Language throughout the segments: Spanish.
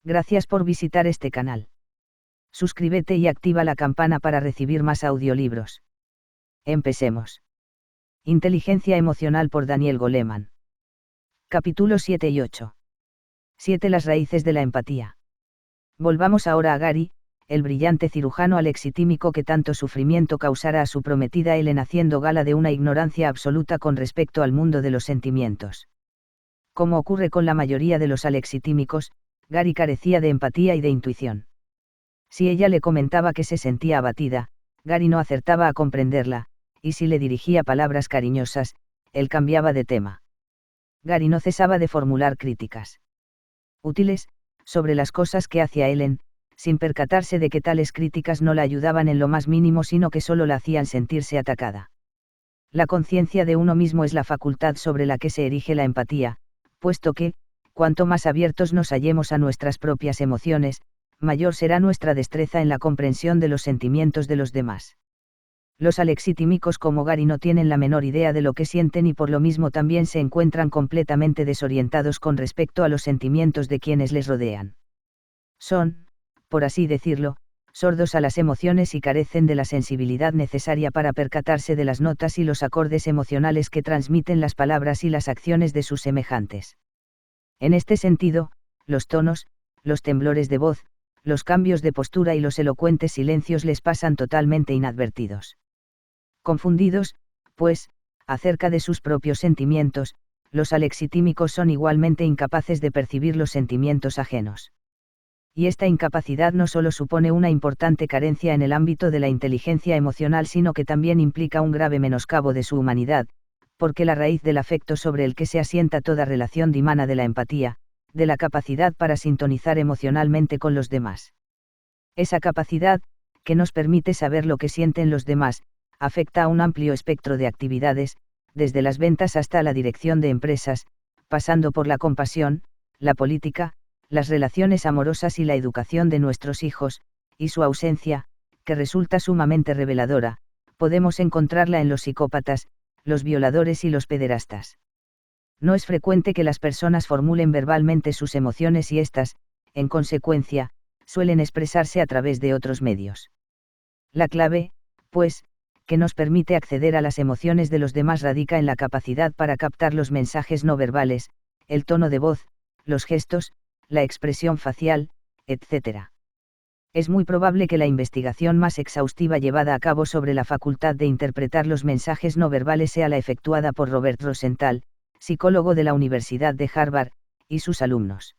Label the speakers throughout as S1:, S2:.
S1: Gracias por visitar este canal. Suscríbete y activa la campana para recibir más audiolibros. Empecemos. Inteligencia emocional por Daniel Goleman. Capítulos 7 y 8. 7. Las raíces de la empatía. Volvamos ahora a Gary, el brillante cirujano alexitímico que tanto sufrimiento causara a su prometida Ellen haciendo gala de una ignorancia absoluta con respecto al mundo de los sentimientos. Como ocurre con la mayoría de los alexitímicos, Gary carecía de empatía y de intuición. Si ella le comentaba que se sentía abatida, Gary no acertaba a comprenderla, y si le dirigía palabras cariñosas, él cambiaba de tema. Gary no cesaba de formular críticas útiles, sobre las cosas que hacía Ellen, sin percatarse de que tales críticas no la ayudaban en lo más mínimo sino que solo la hacían sentirse atacada. La conciencia de uno mismo es la facultad sobre la que se erige la empatía, puesto que, cuanto más abiertos nos hallemos a nuestras propias emociones, mayor será nuestra destreza en la comprensión de los sentimientos de los demás. Los alexitímicos como Gary no tienen la menor idea de lo que sienten y por lo mismo también se encuentran completamente desorientados con respecto a los sentimientos de quienes les rodean. Son, por así decirlo, sordos a las emociones y carecen de la sensibilidad necesaria para percatarse de las notas y los acordes emocionales que transmiten las palabras y las acciones de sus semejantes. En este sentido, los tonos, los temblores de voz, los cambios de postura y los elocuentes silencios les pasan totalmente inadvertidos. Confundidos, pues, acerca de sus propios sentimientos, los alexitímicos son igualmente incapaces de percibir los sentimientos ajenos. Y esta incapacidad no solo supone una importante carencia en el ámbito de la inteligencia emocional sino que también implica un grave menoscabo de su humanidad, porque la raíz del afecto sobre el que se asienta toda relación dimana de la empatía, de la capacidad para sintonizar emocionalmente con los demás. Esa capacidad, que nos permite saber lo que sienten los demás, afecta a un amplio espectro de actividades, desde las ventas hasta la dirección de empresas, pasando por la compasión, la política, las relaciones amorosas y la educación de nuestros hijos, y su ausencia, que resulta sumamente reveladora, podemos encontrarla en los psicópatas, los violadores y los pederastas. No es frecuente que las personas formulen verbalmente sus emociones y éstas, en consecuencia, suelen expresarse a través de otros medios. La clave, pues, que nos permite acceder a las emociones de los demás radica en la capacidad para captar los mensajes no verbales, el tono de voz, los gestos, la expresión facial, etc. Es muy probable que la investigación más exhaustiva llevada a cabo sobre la facultad de interpretar los mensajes no verbales sea la efectuada por Robert Rosenthal, psicólogo de la Universidad de Harvard, y sus alumnos.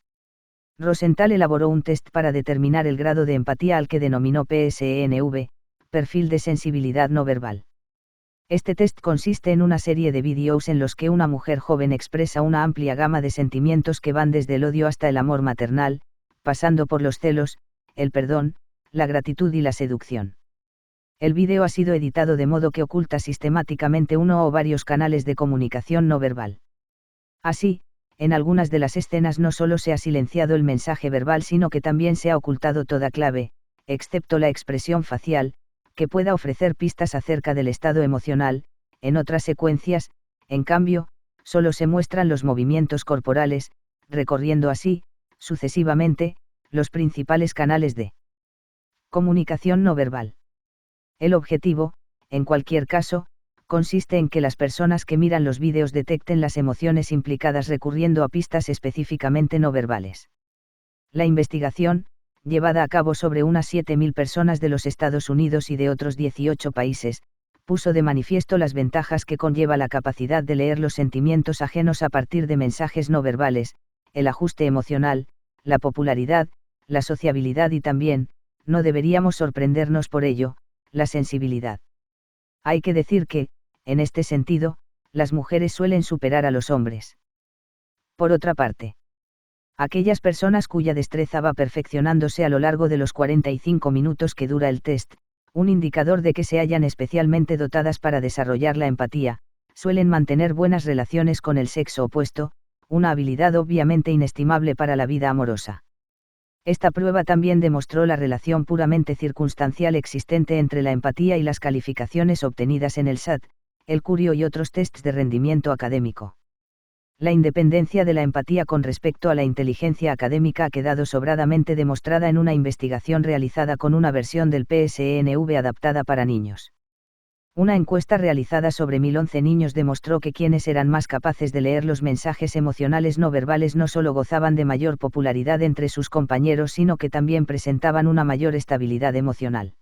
S1: Rosenthal elaboró un test para determinar el grado de empatía al que denominó PSENV, perfil de sensibilidad no verbal. Este test consiste en una serie de vídeos en los que una mujer joven expresa una amplia gama de sentimientos que van desde el odio hasta el amor maternal, pasando por los celos, el perdón, la gratitud y la seducción. El vídeo ha sido editado de modo que oculta sistemáticamente uno o varios canales de comunicación no verbal. Así, en algunas de las escenas no solo se ha silenciado el mensaje verbal sino que también se ha ocultado toda clave, excepto la expresión facial, que pueda ofrecer pistas acerca del estado emocional. En otras secuencias, en cambio, solo se muestran los movimientos corporales, recorriendo así, sucesivamente, los principales canales de comunicación no verbal. El objetivo, en cualquier caso, consiste en que las personas que miran los vídeos detecten las emociones implicadas recurriendo a pistas específicamente no verbales. La investigación, llevada a cabo sobre unas 7.000 personas de los Estados Unidos y de otros 18 países, puso de manifiesto las ventajas que conlleva la capacidad de leer los sentimientos ajenos a partir de mensajes no verbales, el ajuste emocional, la popularidad, la sociabilidad y también, no deberíamos sorprendernos por ello, la sensibilidad. Hay que decir que, en este sentido, las mujeres suelen superar a los hombres. Por otra parte, aquellas personas cuya destreza va perfeccionándose a lo largo de los 45 minutos que dura el test, un indicador de que se hallan especialmente dotadas para desarrollar la empatía, suelen mantener buenas relaciones con el sexo opuesto, una habilidad obviamente inestimable para la vida amorosa. Esta prueba también demostró la relación puramente circunstancial existente entre la empatía y las calificaciones obtenidas en el SAT, el Curio y otros tests de rendimiento académico. La independencia de la empatía con respecto a la inteligencia académica ha quedado sobradamente demostrada en una investigación realizada con una versión del PSENV adaptada para niños. Una encuesta realizada sobre 1011 niños demostró que quienes eran más capaces de leer los mensajes emocionales no verbales no solo gozaban de mayor popularidad entre sus compañeros, sino que también presentaban una mayor estabilidad emocional.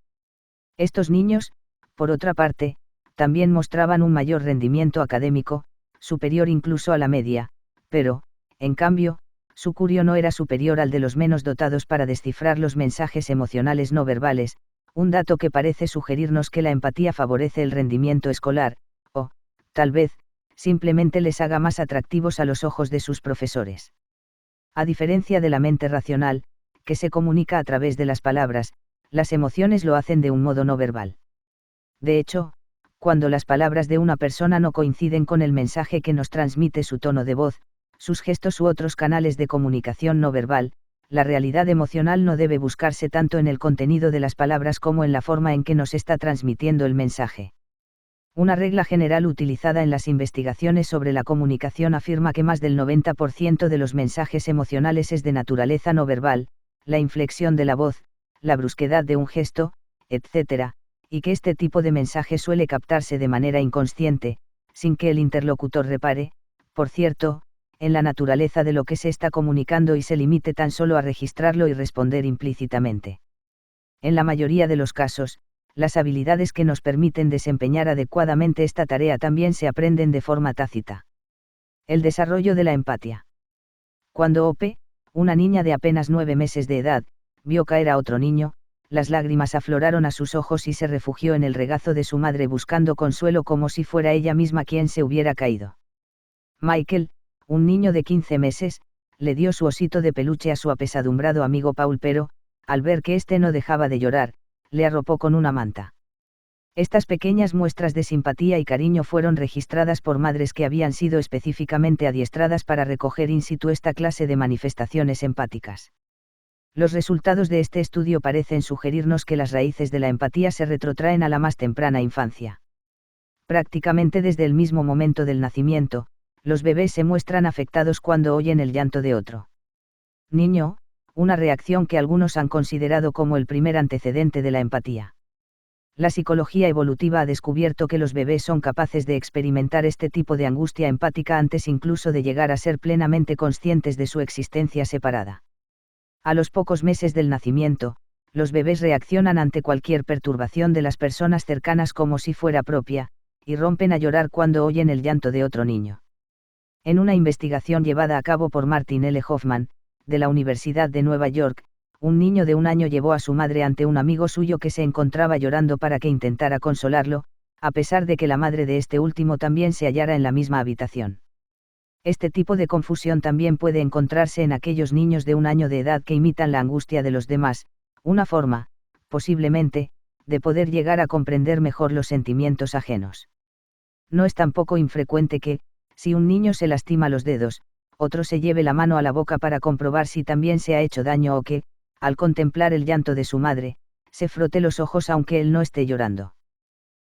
S1: Estos niños, por otra parte, también mostraban un mayor rendimiento académico, superior incluso a la media, pero, en cambio, su curio no era superior al de los menos dotados para descifrar los mensajes emocionales no verbales, un dato que parece sugerirnos que la empatía favorece el rendimiento escolar, o, tal vez, simplemente les haga más atractivos a los ojos de sus profesores. A diferencia de la mente racional, que se comunica a través de las palabras, las emociones lo hacen de un modo no verbal. De hecho, cuando las palabras de una persona no coinciden con el mensaje que nos transmite su tono de voz, sus gestos u otros canales de comunicación no verbal, la realidad emocional no debe buscarse tanto en el contenido de las palabras como en la forma en que nos está transmitiendo el mensaje. Una regla general utilizada en las investigaciones sobre la comunicación afirma que más del 90% de los mensajes emocionales es de naturaleza no verbal, la inflexión de la voz, la brusquedad de un gesto, etc., y que este tipo de mensaje suele captarse de manera inconsciente, sin que el interlocutor repare, por cierto, en la naturaleza de lo que se está comunicando y se limite tan solo a registrarlo y responder implícitamente. En la mayoría de los casos, las habilidades que nos permiten desempeñar adecuadamente esta tarea también se aprenden de forma tácita. El desarrollo de la empatía. Cuando Ope, una niña de apenas 9 meses de edad, vio caer a otro niño, las lágrimas afloraron a sus ojos y se refugió en el regazo de su madre buscando consuelo como si fuera ella misma quien se hubiera caído. Michael, un niño de 15 meses, le dio su osito de peluche a su apesadumbrado amigo Paul, pero, al ver que éste no dejaba de llorar, le arropó con una manta. Estas pequeñas muestras de simpatía y cariño fueron registradas por madres que habían sido específicamente adiestradas para recoger in situ esta clase de manifestaciones empáticas. Los resultados de este estudio parecen sugerirnos que las raíces de la empatía se retrotraen a la más temprana infancia. Prácticamente desde el mismo momento del nacimiento, los bebés se muestran afectados cuando oyen el llanto de otro niño, una reacción que algunos han considerado como el primer antecedente de la empatía. La psicología evolutiva ha descubierto que los bebés son capaces de experimentar este tipo de angustia empática antes incluso de llegar a ser plenamente conscientes de su existencia separada. A los pocos meses del nacimiento, los bebés reaccionan ante cualquier perturbación de las personas cercanas como si fuera propia, y rompen a llorar cuando oyen el llanto de otro niño. En una investigación llevada a cabo por Martin L. Hoffman, de la Universidad de Nueva York, un niño de 1 año llevó a su madre ante un amigo suyo que se encontraba llorando para que intentara consolarlo, a pesar de que la madre de este último también se hallara en la misma habitación. Este tipo de confusión también puede encontrarse en aquellos niños de 1 año de edad que imitan la angustia de los demás, una forma, posiblemente, de poder llegar a comprender mejor los sentimientos ajenos. No es tampoco infrecuente que, si un niño se lastima los dedos, otro se lleve la mano a la boca para comprobar si también se ha hecho daño o que, al contemplar el llanto de su madre, se frote los ojos aunque él no esté llorando.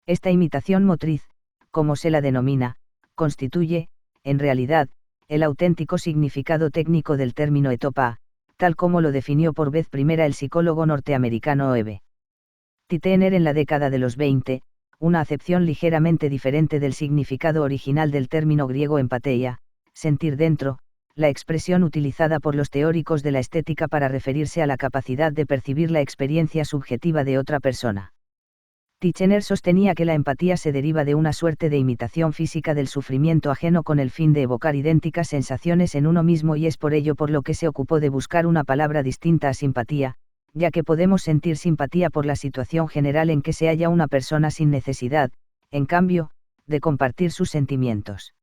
S1: Esta imitación motriz, como se la denomina, constituye, en realidad, el auténtico significado técnico del término etopa, tal como lo definió por vez primera el psicólogo norteamericano Eve Titchener en la década de los 20, una acepción ligeramente diferente del significado original del término griego empateia, sentir dentro, la expresión utilizada por los teóricos de la estética para referirse a la capacidad de percibir la experiencia subjetiva de otra persona. Titchener sostenía que la empatía se deriva de una suerte de imitación física del sufrimiento ajeno con el fin de evocar idénticas sensaciones en uno mismo, y es por ello por lo que se ocupó de buscar una palabra distinta a simpatía, ya que podemos sentir simpatía por la situación general en que se halla una persona sin necesidad, en cambio, de compartir sus sentimientos.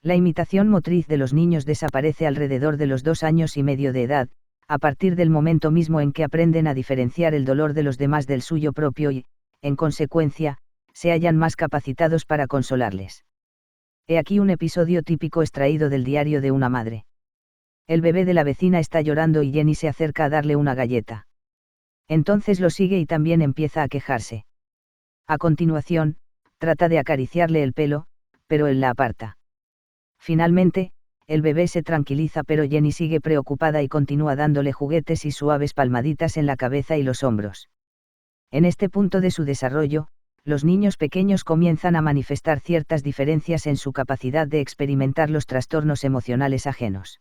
S1: La imitación motriz de los niños desaparece alrededor de los 2 años y medio de edad, a partir del momento mismo en que aprenden a diferenciar el dolor de los demás del suyo propio y, en consecuencia, se hallan más capacitados para consolarles. He aquí un episodio típico extraído del diario de una madre. El bebé de la vecina está llorando y Jenny se acerca a darle una galleta. Entonces lo sigue y también empieza a quejarse. A continuación, trata de acariciarle el pelo, pero él la aparta. Finalmente, el bebé se tranquiliza pero Jenny sigue preocupada y continúa dándole juguetes y suaves palmaditas en la cabeza y los hombros. En este punto de su desarrollo, los niños pequeños comienzan a manifestar ciertas diferencias en su capacidad de experimentar los trastornos emocionales ajenos.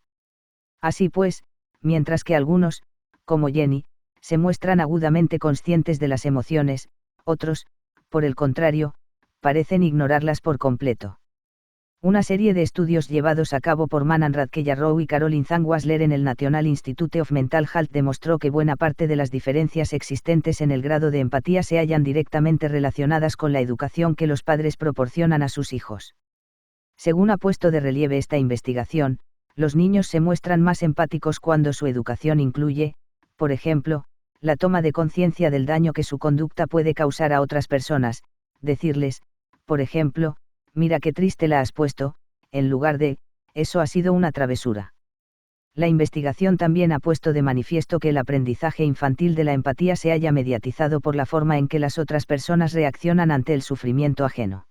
S1: Así pues, mientras que algunos, como Jenny, se muestran agudamente conscientes de las emociones, otros, por el contrario, parecen ignorarlas por completo. Una serie de estudios llevados a cabo por Manan Radke-Yarrow y Caroline Zangwasler en el National Institute of Mental Health demostró que buena parte de las diferencias existentes en el grado de empatía se hallan directamente relacionadas con la educación que los padres proporcionan a sus hijos. Según ha puesto de relieve esta investigación, los niños se muestran más empáticos cuando su educación incluye, por ejemplo, la toma de conciencia del daño que su conducta puede causar a otras personas, decirles, por ejemplo, mira qué triste la has puesto, en lugar de, eso ha sido una travesura. La investigación también ha puesto de manifiesto que el aprendizaje infantil de la empatía se halla mediatizado por la forma en que las otras personas reaccionan ante el sufrimiento ajeno.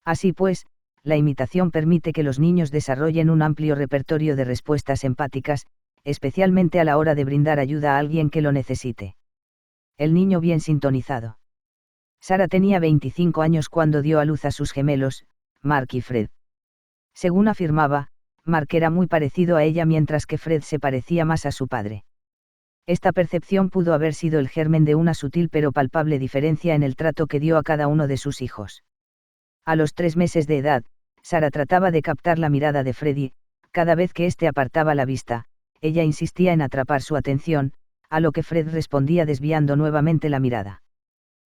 S1: Así pues, la imitación permite que los niños desarrollen un amplio repertorio de respuestas empáticas, especialmente a la hora de brindar ayuda a alguien que lo necesite. El niño bien sintonizado. Sarah tenía 25 años cuando dio a luz a sus gemelos, Mark y Fred. Según afirmaba, Mark era muy parecido a ella mientras que Fred se parecía más a su padre. Esta percepción pudo haber sido el germen de una sutil pero palpable diferencia en el trato que dio a cada uno de sus hijos. A los 3 meses de edad, Sarah trataba de captar la mirada de Fred y, cada vez que éste apartaba la vista, ella insistía en atrapar su atención, a lo que Fred respondía desviando nuevamente la mirada.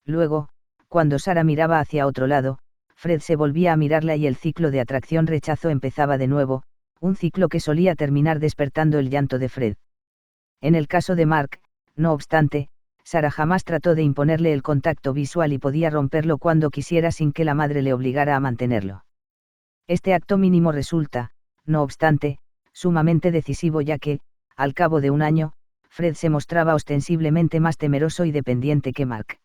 S1: Luego, cuando Sarah miraba hacia otro lado, Fred se volvía a mirarla y el ciclo de atracción-rechazo empezaba de nuevo, un ciclo que solía terminar despertando el llanto de Fred. En el caso de Mark, no obstante, Sarah jamás trató de imponerle el contacto visual y podía romperlo cuando quisiera sin que la madre le obligara a mantenerlo. Este acto mínimo resulta, no obstante, sumamente decisivo ya que, al cabo de un año, Fred se mostraba ostensiblemente más temeroso y dependiente que Mark.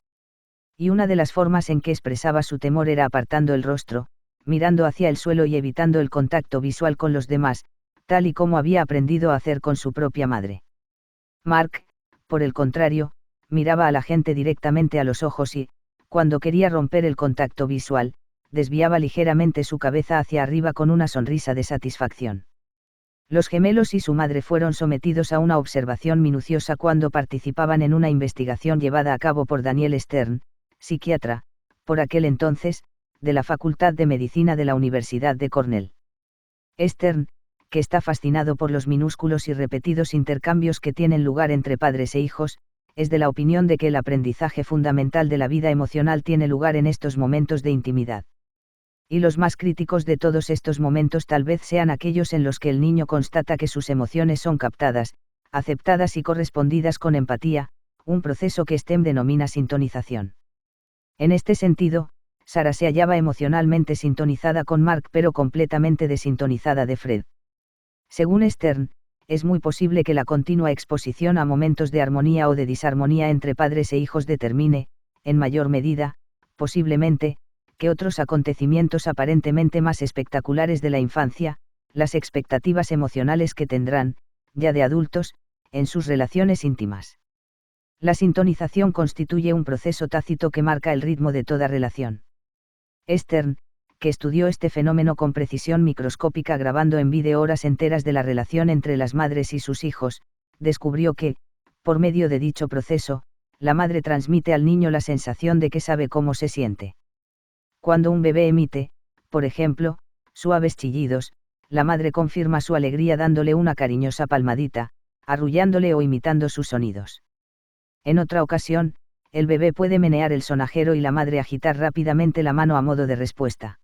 S1: Y una de las formas en que expresaba su temor era apartando el rostro, mirando hacia el suelo y evitando el contacto visual con los demás, tal y como había aprendido a hacer con su propia madre. Mark, por el contrario, miraba a la gente directamente a los ojos y, cuando quería romper el contacto visual, desviaba ligeramente su cabeza hacia arriba con una sonrisa de satisfacción. Los gemelos y su madre fueron sometidos a una observación minuciosa cuando participaban en una investigación llevada a cabo por Daniel Stern, psiquiatra, por aquel entonces, de la Facultad de Medicina de la Universidad de Cornell. Stern, que está fascinado por los minúsculos y repetidos intercambios que tienen lugar entre padres e hijos, es de la opinión de que el aprendizaje fundamental de la vida emocional tiene lugar en estos momentos de intimidad. Y los más críticos de todos estos momentos tal vez sean aquellos en los que el niño constata que sus emociones son captadas, aceptadas y correspondidas con empatía, un proceso que Stem denomina sintonización. En este sentido, Sarah se hallaba emocionalmente sintonizada con Mark pero completamente desintonizada de Fred. Según Stern, es muy posible que la continua exposición a momentos de armonía o de disarmonía entre padres e hijos determine, en mayor medida, posiblemente, que otros acontecimientos aparentemente más espectaculares de la infancia, las expectativas emocionales que tendrán, ya de adultos, en sus relaciones íntimas. La sintonización constituye un proceso tácito que marca el ritmo de toda relación. Stern, que estudió este fenómeno con precisión microscópica grabando en vídeo horas enteras de la relación entre las madres y sus hijos, descubrió que, por medio de dicho proceso, la madre transmite al niño la sensación de que sabe cómo se siente. Cuando un bebé emite, por ejemplo, suaves chillidos, la madre confirma su alegría dándole una cariñosa palmadita, arrullándole o imitando sus sonidos. En otra ocasión, el bebé puede menear el sonajero y la madre agitar rápidamente la mano a modo de respuesta.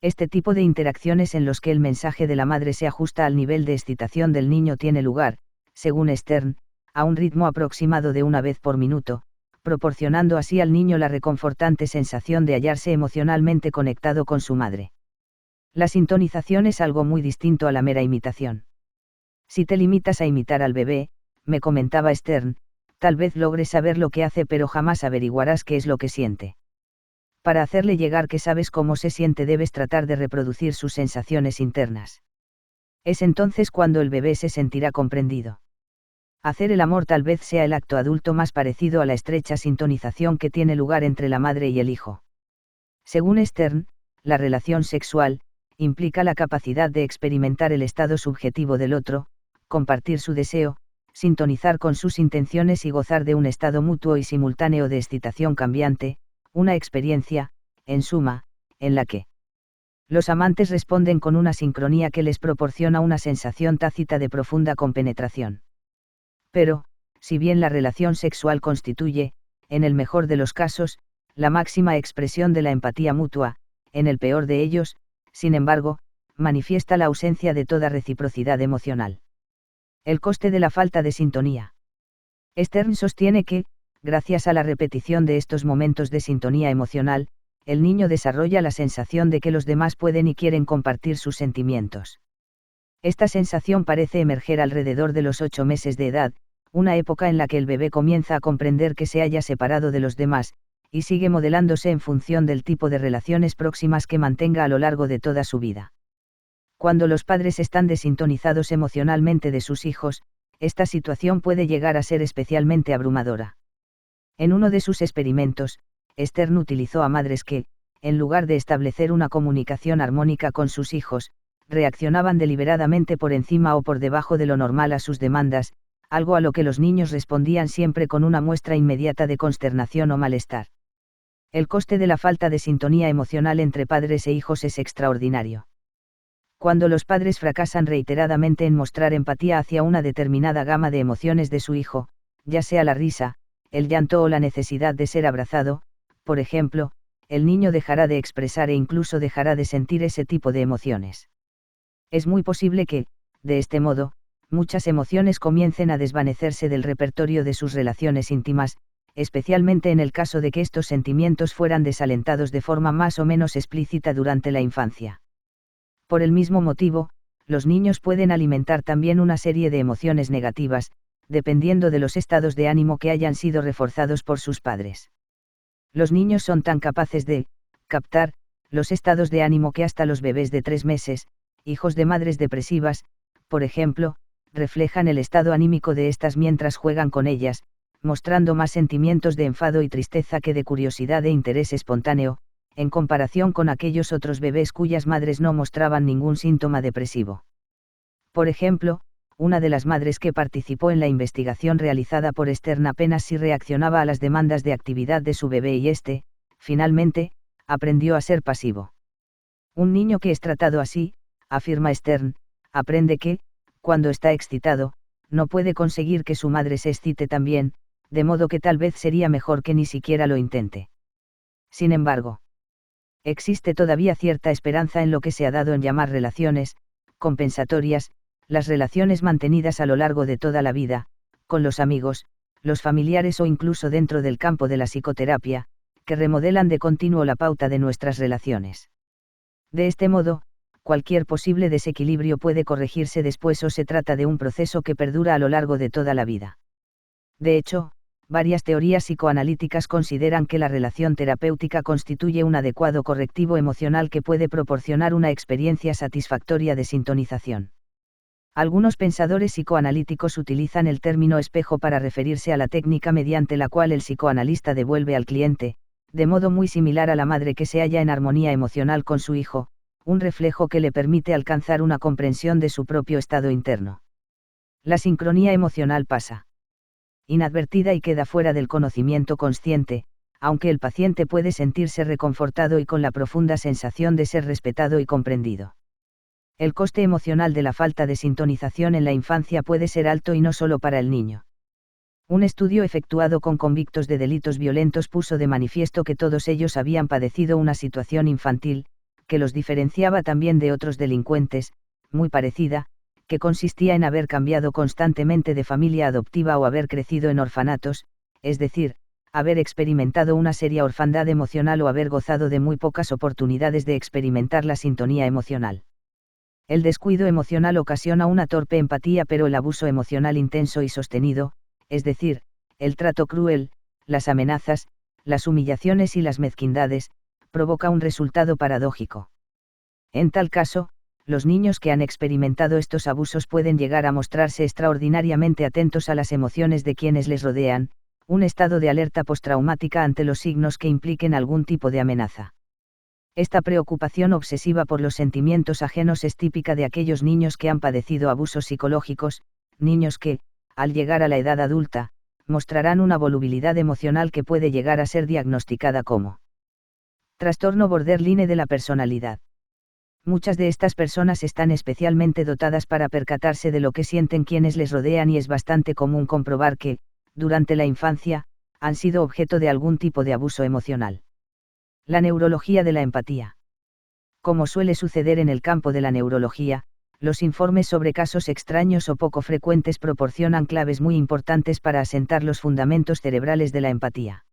S1: Este tipo de interacciones en los que el mensaje de la madre se ajusta al nivel de excitación del niño tiene lugar, según Stern, a un ritmo aproximado de una vez por minuto, proporcionando así al niño la reconfortante sensación de hallarse emocionalmente conectado con su madre. La sintonización es algo muy distinto a la mera imitación. Si te limitas a imitar al bebé, me comentaba Stern, tal vez logres saber lo que hace pero jamás averiguarás qué es lo que siente. Para hacerle llegar que sabes cómo se siente debes tratar de reproducir sus sensaciones internas. Es entonces cuando el bebé se sentirá comprendido. Hacer el amor tal vez sea el acto adulto más parecido a la estrecha sintonización que tiene lugar entre la madre y el hijo. Según Stern, la relación sexual implica la capacidad de experimentar el estado subjetivo del otro, compartir su deseo, sintonizar con sus intenciones y gozar de un estado mutuo y simultáneo de excitación cambiante, una experiencia, en suma, en la que los amantes responden con una sincronía que les proporciona una sensación tácita de profunda compenetración. Pero, si bien la relación sexual constituye, en el mejor de los casos, la máxima expresión de la empatía mutua, en el peor de ellos, sin embargo, manifiesta la ausencia de toda reciprocidad emocional. El coste de la falta de sintonía. Stern sostiene que, gracias a la repetición de estos momentos de sintonía emocional, el niño desarrolla la sensación de que los demás pueden y quieren compartir sus sentimientos. Esta sensación parece emerger alrededor de los 8 meses de edad, una época en la que el bebé comienza a comprender que se haya separado de los demás, y sigue modelándose en función del tipo de relaciones próximas que mantenga a lo largo de toda su vida. Cuando los padres están desintonizados emocionalmente de sus hijos, esta situación puede llegar a ser especialmente abrumadora. En uno de sus experimentos, Stern utilizó a madres que, en lugar de establecer una comunicación armónica con sus hijos, reaccionaban deliberadamente por encima o por debajo de lo normal a sus demandas, algo a lo que los niños respondían siempre con una muestra inmediata de consternación o malestar. El coste de la falta de sintonía emocional entre padres e hijos es extraordinario. Cuando los padres fracasan reiteradamente en mostrar empatía hacia una determinada gama de emociones de su hijo, ya sea la risa, el llanto o la necesidad de ser abrazado, por ejemplo, el niño dejará de expresar e incluso dejará de sentir ese tipo de emociones. Es muy posible que, de este modo, muchas emociones comiencen a desvanecerse del repertorio de sus relaciones íntimas, especialmente en el caso de que estos sentimientos fueran desalentados de forma más o menos explícita durante la infancia. Por el mismo motivo, los niños pueden alimentar también una serie de emociones negativas, dependiendo de los estados de ánimo que hayan sido reforzados por sus padres. Los niños son tan capaces de captar los estados de ánimo que hasta los bebés de 3 meses, hijos de madres depresivas, por ejemplo, reflejan el estado anímico de estas mientras juegan con ellas, mostrando más sentimientos de enfado y tristeza que de curiosidad e interés espontáneo, en comparación con aquellos otros bebés cuyas madres no mostraban ningún síntoma depresivo. Por ejemplo, una de las madres que participó en la investigación realizada por Stern apenas si reaccionaba a las demandas de actividad de su bebé y finalmente, aprendió a ser pasivo. Un niño que es tratado así, afirma Stern, aprende que, cuando está excitado, no puede conseguir que su madre se excite también, de modo que tal vez sería mejor que ni siquiera lo intente. Sin embargo, existe todavía cierta esperanza en lo que se ha dado en llamar relaciones compensatorias, las relaciones mantenidas a lo largo de toda la vida, con los amigos, los familiares o incluso dentro del campo de la psicoterapia, que remodelan de continuo la pauta de nuestras relaciones. De este modo, cualquier posible desequilibrio puede corregirse después o se trata de un proceso que perdura a lo largo de toda la vida. De hecho, varias teorías psicoanalíticas consideran que la relación terapéutica constituye un adecuado correctivo emocional que puede proporcionar una experiencia satisfactoria de sintonización. Algunos pensadores psicoanalíticos utilizan el término espejo para referirse a la técnica mediante la cual el psicoanalista devuelve al cliente, de modo muy similar a la madre que se halla en armonía emocional con su hijo, un reflejo que le permite alcanzar una comprensión de su propio estado interno. La sincronía emocional pasa inadvertida y queda fuera del conocimiento consciente, aunque el paciente puede sentirse reconfortado y con la profunda sensación de ser respetado y comprendido. El coste emocional de la falta de sintonización en la infancia puede ser alto y no solo para el niño. Un estudio efectuado con convictos de delitos violentos puso de manifiesto que todos ellos habían padecido una situación infantil, que los diferenciaba también de otros delincuentes, muy parecida, que consistía en haber cambiado constantemente de familia adoptiva o haber crecido en orfanatos, es decir, haber experimentado una seria orfandad emocional o haber gozado de muy pocas oportunidades de experimentar la sintonía emocional. El descuido emocional ocasiona una torpe empatía, pero el abuso emocional intenso y sostenido, es decir, el trato cruel, las amenazas, las humillaciones y las mezquindades, provoca un resultado paradójico. En tal caso, Los niños que han experimentado estos abusos pueden llegar a mostrarse extraordinariamente atentos a las emociones de quienes les rodean, un estado de alerta postraumática ante los signos que impliquen algún tipo de amenaza. Esta preocupación obsesiva por los sentimientos ajenos es típica de aquellos niños que han padecido abusos psicológicos, niños que, al llegar a la edad adulta, mostrarán una volubilidad emocional que puede llegar a ser diagnosticada como trastorno borderline de la personalidad. Muchas de estas personas están especialmente dotadas para percatarse de lo que sienten quienes les rodean y es bastante común comprobar que, durante la infancia, han sido objeto de algún tipo de abuso emocional. La neurología de la empatía. Como suele suceder en el campo de la neurología, los informes sobre casos extraños o poco frecuentes proporcionan claves muy importantes para asentar los fundamentos cerebrales de la empatía.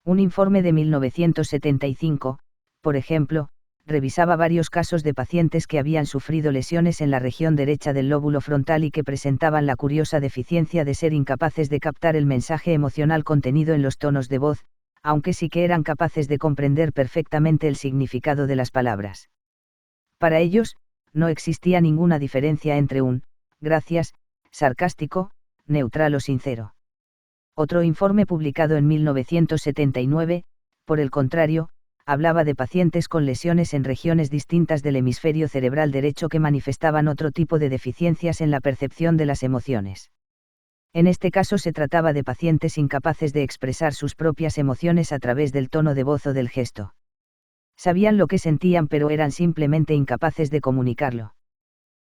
S1: Un informe de 1975, por ejemplo, revisaba varios casos de pacientes que habían sufrido lesiones en la región derecha del lóbulo frontal y que presentaban la curiosa deficiencia de ser incapaces de captar el mensaje emocional contenido en los tonos de voz, aunque sí que eran capaces de comprender perfectamente el significado de las palabras. Para ellos, no existía ninguna diferencia entre un gracias, sarcástico, neutral o sincero. Otro informe publicado en 1979, por el contrario, hablaba de pacientes con lesiones en regiones distintas del hemisferio cerebral derecho que manifestaban otro tipo de deficiencias en la percepción de las emociones. En este caso se trataba de pacientes incapaces de expresar sus propias emociones a través del tono de voz o del gesto. Sabían lo que sentían pero eran simplemente incapaces de comunicarlo.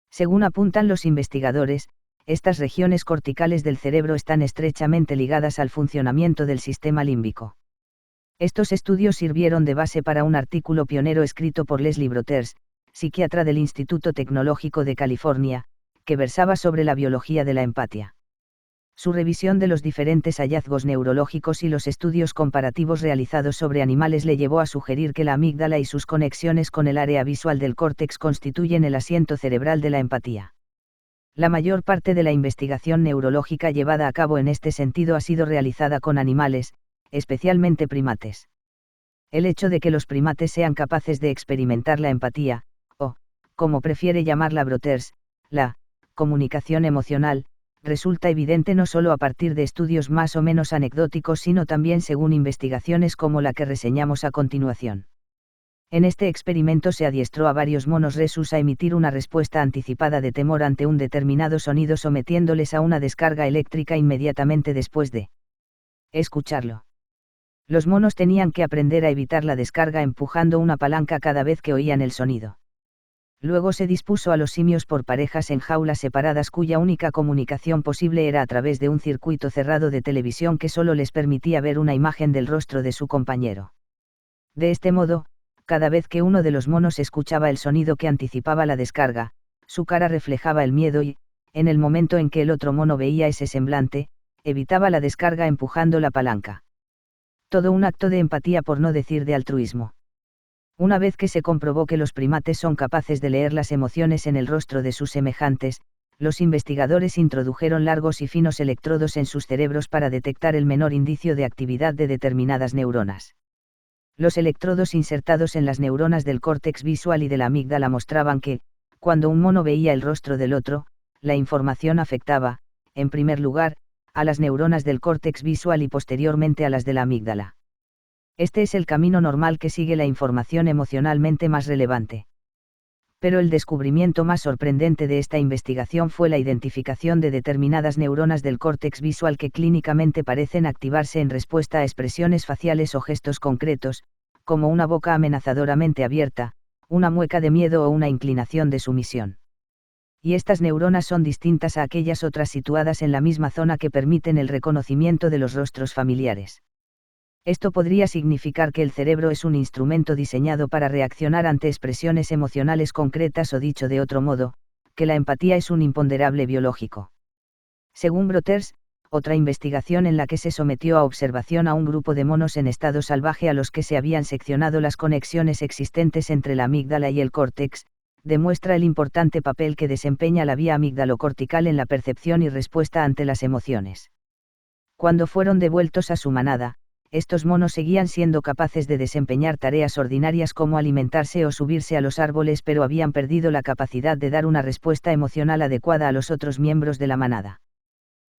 S1: Según apuntan los investigadores, estas regiones corticales del cerebro están estrechamente ligadas al funcionamiento del sistema límbico. Estos estudios sirvieron de base para un artículo pionero escrito por Leslie Brothers, psiquiatra del Instituto Tecnológico de California, que versaba sobre la biología de la empatía. Su revisión de los diferentes hallazgos neurológicos y los estudios comparativos realizados sobre animales le llevó a sugerir que la amígdala y sus conexiones con el área visual del córtex constituyen el asiento cerebral de la empatía. La mayor parte de la investigación neurológica llevada a cabo en este sentido ha sido realizada con animales, especialmente primates. El hecho de que los primates sean capaces de experimentar la empatía, o, como prefiere llamarla Brothers, la comunicación emocional, resulta evidente no solo a partir de estudios más o menos anecdóticos sino también según investigaciones como la que reseñamos a continuación. En este experimento se adiestró a varios monos rhesus a emitir una respuesta anticipada de temor ante un determinado sonido sometiéndoles a una descarga eléctrica inmediatamente después de escucharlo. Los monos tenían que aprender a evitar la descarga empujando una palanca cada vez que oían el sonido. Luego se dispuso a los simios por parejas en jaulas separadas cuya única comunicación posible era a través de un circuito cerrado de televisión que solo les permitía ver una imagen del rostro de su compañero. De este modo, cada vez que uno de los monos escuchaba el sonido que anticipaba la descarga, su cara reflejaba el miedo y, en el momento en que el otro mono veía ese semblante, evitaba la descarga empujando la palanca. Todo un acto de empatía por no decir de altruismo. Una vez que se comprobó que los primates son capaces de leer las emociones en el rostro de sus semejantes, los investigadores introdujeron largos y finos electrodos en sus cerebros para detectar el menor indicio de actividad de determinadas neuronas. Los electrodos insertados en las neuronas del córtex visual y de la amígdala mostraban que, cuando un mono veía el rostro del otro, la información afectaba, en primer lugar, a las neuronas del córtex visual y posteriormente a las de la amígdala. Este es el camino normal que sigue la información emocionalmente más relevante. Pero el descubrimiento más sorprendente de esta investigación fue la identificación de determinadas neuronas del córtex visual que clínicamente parecen activarse en respuesta a expresiones faciales o gestos concretos, como una boca amenazadoramente abierta, una mueca de miedo o una inclinación de sumisión. Y estas neuronas son distintas a aquellas otras situadas en la misma zona que permiten el reconocimiento de los rostros familiares. Esto podría significar que el cerebro es un instrumento diseñado para reaccionar ante expresiones emocionales concretas o dicho de otro modo, que la empatía es un imponderable biológico. Según Brothers, otra investigación en la que se sometió a observación a un grupo de monos en estado salvaje a los que se habían seccionado las conexiones existentes entre la amígdala y el córtex, demuestra el importante papel que desempeña la vía amigdalocortical en la percepción y respuesta ante las emociones. Cuando fueron devueltos a su manada, estos monos seguían siendo capaces de desempeñar tareas ordinarias como alimentarse o subirse a los árboles, pero habían perdido la capacidad de dar una respuesta emocional adecuada a los otros miembros de la manada.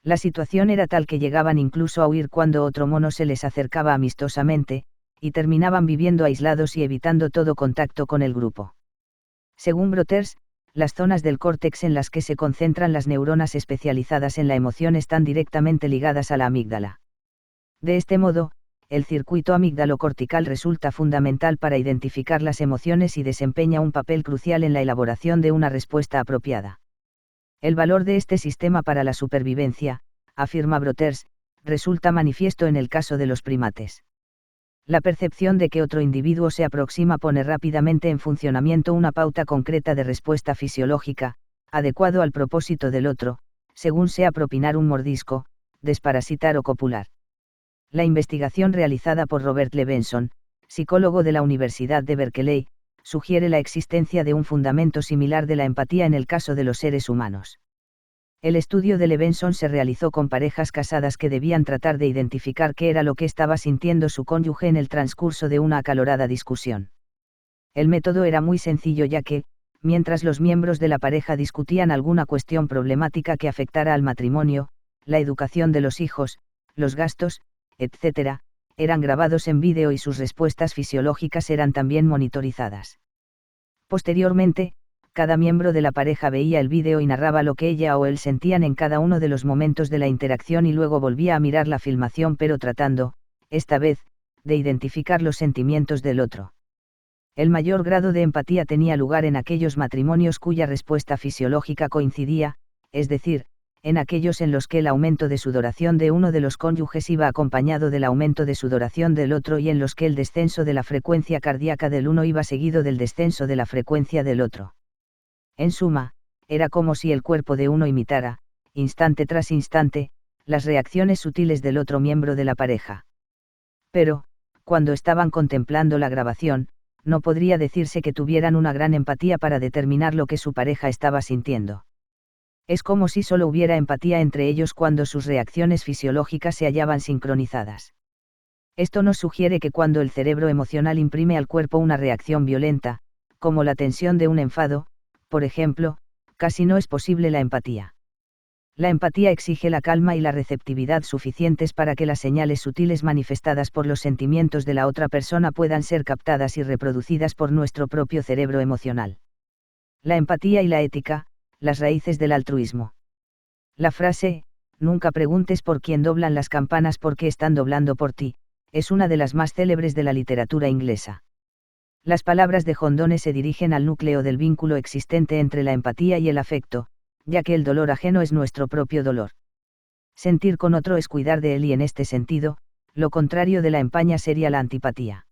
S1: La situación era tal que llegaban incluso a huir cuando otro mono se les acercaba amistosamente, y terminaban viviendo aislados y evitando todo contacto con el grupo. Según Brothers, las zonas del córtex en las que se concentran las neuronas especializadas en la emoción están directamente ligadas a la amígdala. De este modo, el circuito amígdalo-cortical resulta fundamental para identificar las emociones y desempeña un papel crucial en la elaboración de una respuesta apropiada. El valor de este sistema para la supervivencia, afirma Brothers, resulta manifiesto en el caso de los primates. La percepción de que otro individuo se aproxima pone rápidamente en funcionamiento una pauta concreta de respuesta fisiológica, adecuado al propósito del otro, según sea propinar un mordisco, desparasitar o copular. La investigación realizada por Robert Levenson, psicólogo de la Universidad de Berkeley, sugiere la existencia de un fundamento similar de la empatía en el caso de los seres humanos. El estudio de Levenson se realizó con parejas casadas que debían tratar de identificar qué era lo que estaba sintiendo su cónyuge en el transcurso de una acalorada discusión. El método era muy sencillo, ya que, mientras los miembros de la pareja discutían alguna cuestión problemática que afectara al matrimonio, la educación de los hijos, los gastos, etc., eran grabados en vídeo y sus respuestas fisiológicas eran también monitorizadas. Posteriormente, cada miembro de la pareja veía el vídeo y narraba lo que ella o él sentían en cada uno de los momentos de la interacción y luego volvía a mirar la filmación, pero tratando, esta vez, de identificar los sentimientos del otro. El mayor grado de empatía tenía lugar en aquellos matrimonios cuya respuesta fisiológica coincidía, es decir, en aquellos en los que el aumento de sudoración de uno de los cónyuges iba acompañado del aumento de sudoración del otro y en los que el descenso de la frecuencia cardíaca del uno iba seguido del descenso de la frecuencia del otro. En suma, era como si el cuerpo de uno imitara, instante tras instante, las reacciones sutiles del otro miembro de la pareja. Pero, cuando estaban contemplando la grabación, no podría decirse que tuvieran una gran empatía para determinar lo que su pareja estaba sintiendo. Es como si solo hubiera empatía entre ellos cuando sus reacciones fisiológicas se hallaban sincronizadas. Esto nos sugiere que cuando el cerebro emocional imprime al cuerpo una reacción violenta, como la tensión de un enfado, por ejemplo, casi no es posible la empatía. La empatía exige la calma y la receptividad suficientes para que las señales sutiles manifestadas por los sentimientos de la otra persona puedan ser captadas y reproducidas por nuestro propio cerebro emocional. La empatía y la ética, las raíces del altruismo. La frase, nunca preguntes por quién doblan las campanas porque están doblando por ti, es una de las más célebres de la literatura inglesa. Las palabras de Hondone se dirigen al núcleo del vínculo existente entre la empatía y el afecto, ya que el dolor ajeno es nuestro propio dolor. Sentir con otro es cuidar de él y en este sentido, lo contrario de la empaña sería la antipatía.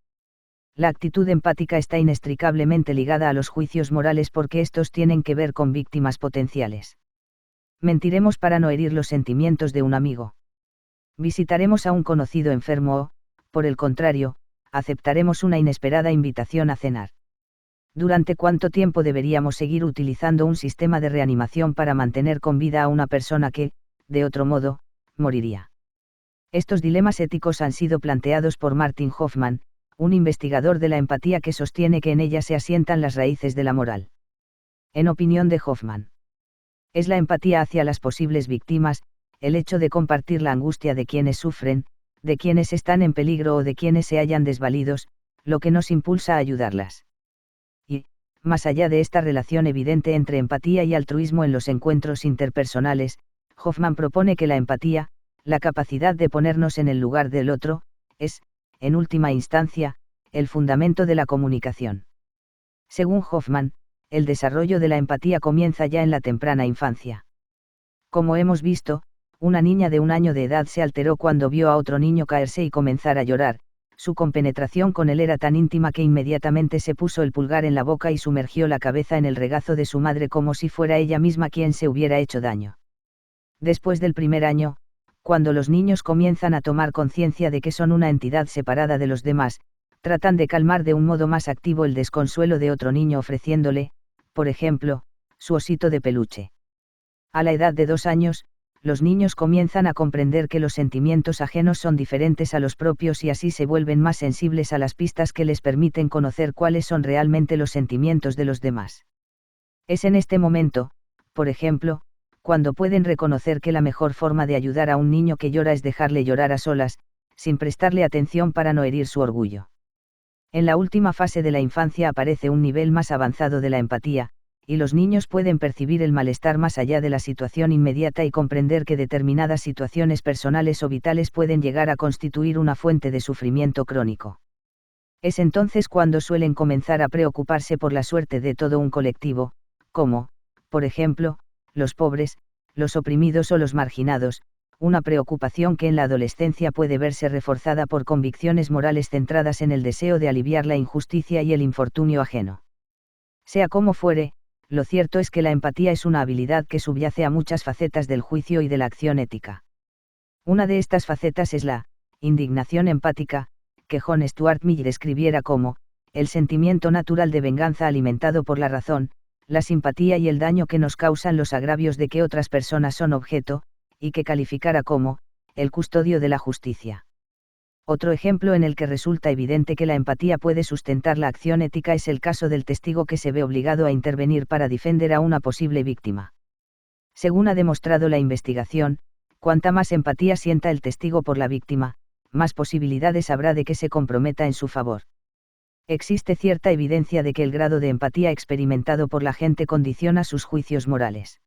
S1: La actitud empática está inextricablemente ligada a los juicios morales porque estos tienen que ver con víctimas potenciales. Mentiremos para no herir los sentimientos de un amigo. Visitaremos a un conocido enfermo o, por el contrario, aceptaremos una inesperada invitación a cenar. ¿Durante cuánto tiempo deberíamos seguir utilizando un sistema de reanimación para mantener con vida a una persona que, de otro modo, moriría? Estos dilemas éticos han sido planteados por Martin Hoffman, un investigador de la empatía que sostiene que en ella se asientan las raíces de la moral. En opinión de Hoffman, es la empatía hacia las posibles víctimas, el hecho de compartir la angustia de quienes sufren, de quienes están en peligro o de quienes se hallan desvalidos, lo que nos impulsa a ayudarlas. Y, más allá de esta relación evidente entre empatía y altruismo en los encuentros interpersonales, Hoffman propone que la empatía, la capacidad de ponernos en el lugar del otro, es, en última instancia, el fundamento de la comunicación. Según Hoffman, el desarrollo de la empatía comienza ya en la temprana infancia. Como hemos visto, una niña de 1 año de edad se alteró cuando vio a otro niño caerse y comenzar a llorar. Su compenetración con él era tan íntima que inmediatamente se puso el pulgar en la boca y sumergió la cabeza en el regazo de su madre como si fuera ella misma quien se hubiera hecho daño. Después del primer año, cuando los niños comienzan a tomar conciencia de que son una entidad separada de los demás, tratan de calmar de un modo más activo el desconsuelo de otro niño ofreciéndole, por ejemplo, su osito de peluche. A la edad de 2 años, los niños comienzan a comprender que los sentimientos ajenos son diferentes a los propios y así se vuelven más sensibles a las pistas que les permiten conocer cuáles son realmente los sentimientos de los demás. Es en este momento, por ejemplo, cuando pueden reconocer que la mejor forma de ayudar a un niño que llora es dejarle llorar a solas, sin prestarle atención para no herir su orgullo. En la última fase de la infancia aparece un nivel más avanzado de la empatía, y los niños pueden percibir el malestar más allá de la situación inmediata y comprender que determinadas situaciones personales o vitales pueden llegar a constituir una fuente de sufrimiento crónico. Es entonces cuando suelen comenzar a preocuparse por la suerte de todo un colectivo, como, por ejemplo, los pobres, los oprimidos o los marginados, una preocupación que en la adolescencia puede verse reforzada por convicciones morales centradas en el deseo de aliviar la injusticia y el infortunio ajeno. Sea como fuere, lo cierto es que la empatía es una habilidad que subyace a muchas facetas del juicio y de la acción ética. Una de estas facetas es la indignación empática, que John Stuart Mill describiera como el sentimiento natural de venganza alimentado por la razón, la simpatía y el daño que nos causan los agravios de que otras personas son objeto, y que calificara como el custodio de la justicia. Otro ejemplo en el que resulta evidente que la empatía puede sustentar la acción ética es el caso del testigo que se ve obligado a intervenir para defender a una posible víctima. Según ha demostrado la investigación, cuanta más empatía sienta el testigo por la víctima, más posibilidades habrá de que se comprometa en su favor. Existe cierta evidencia de que el grado de empatía experimentado por la gente condiciona sus juicios morales.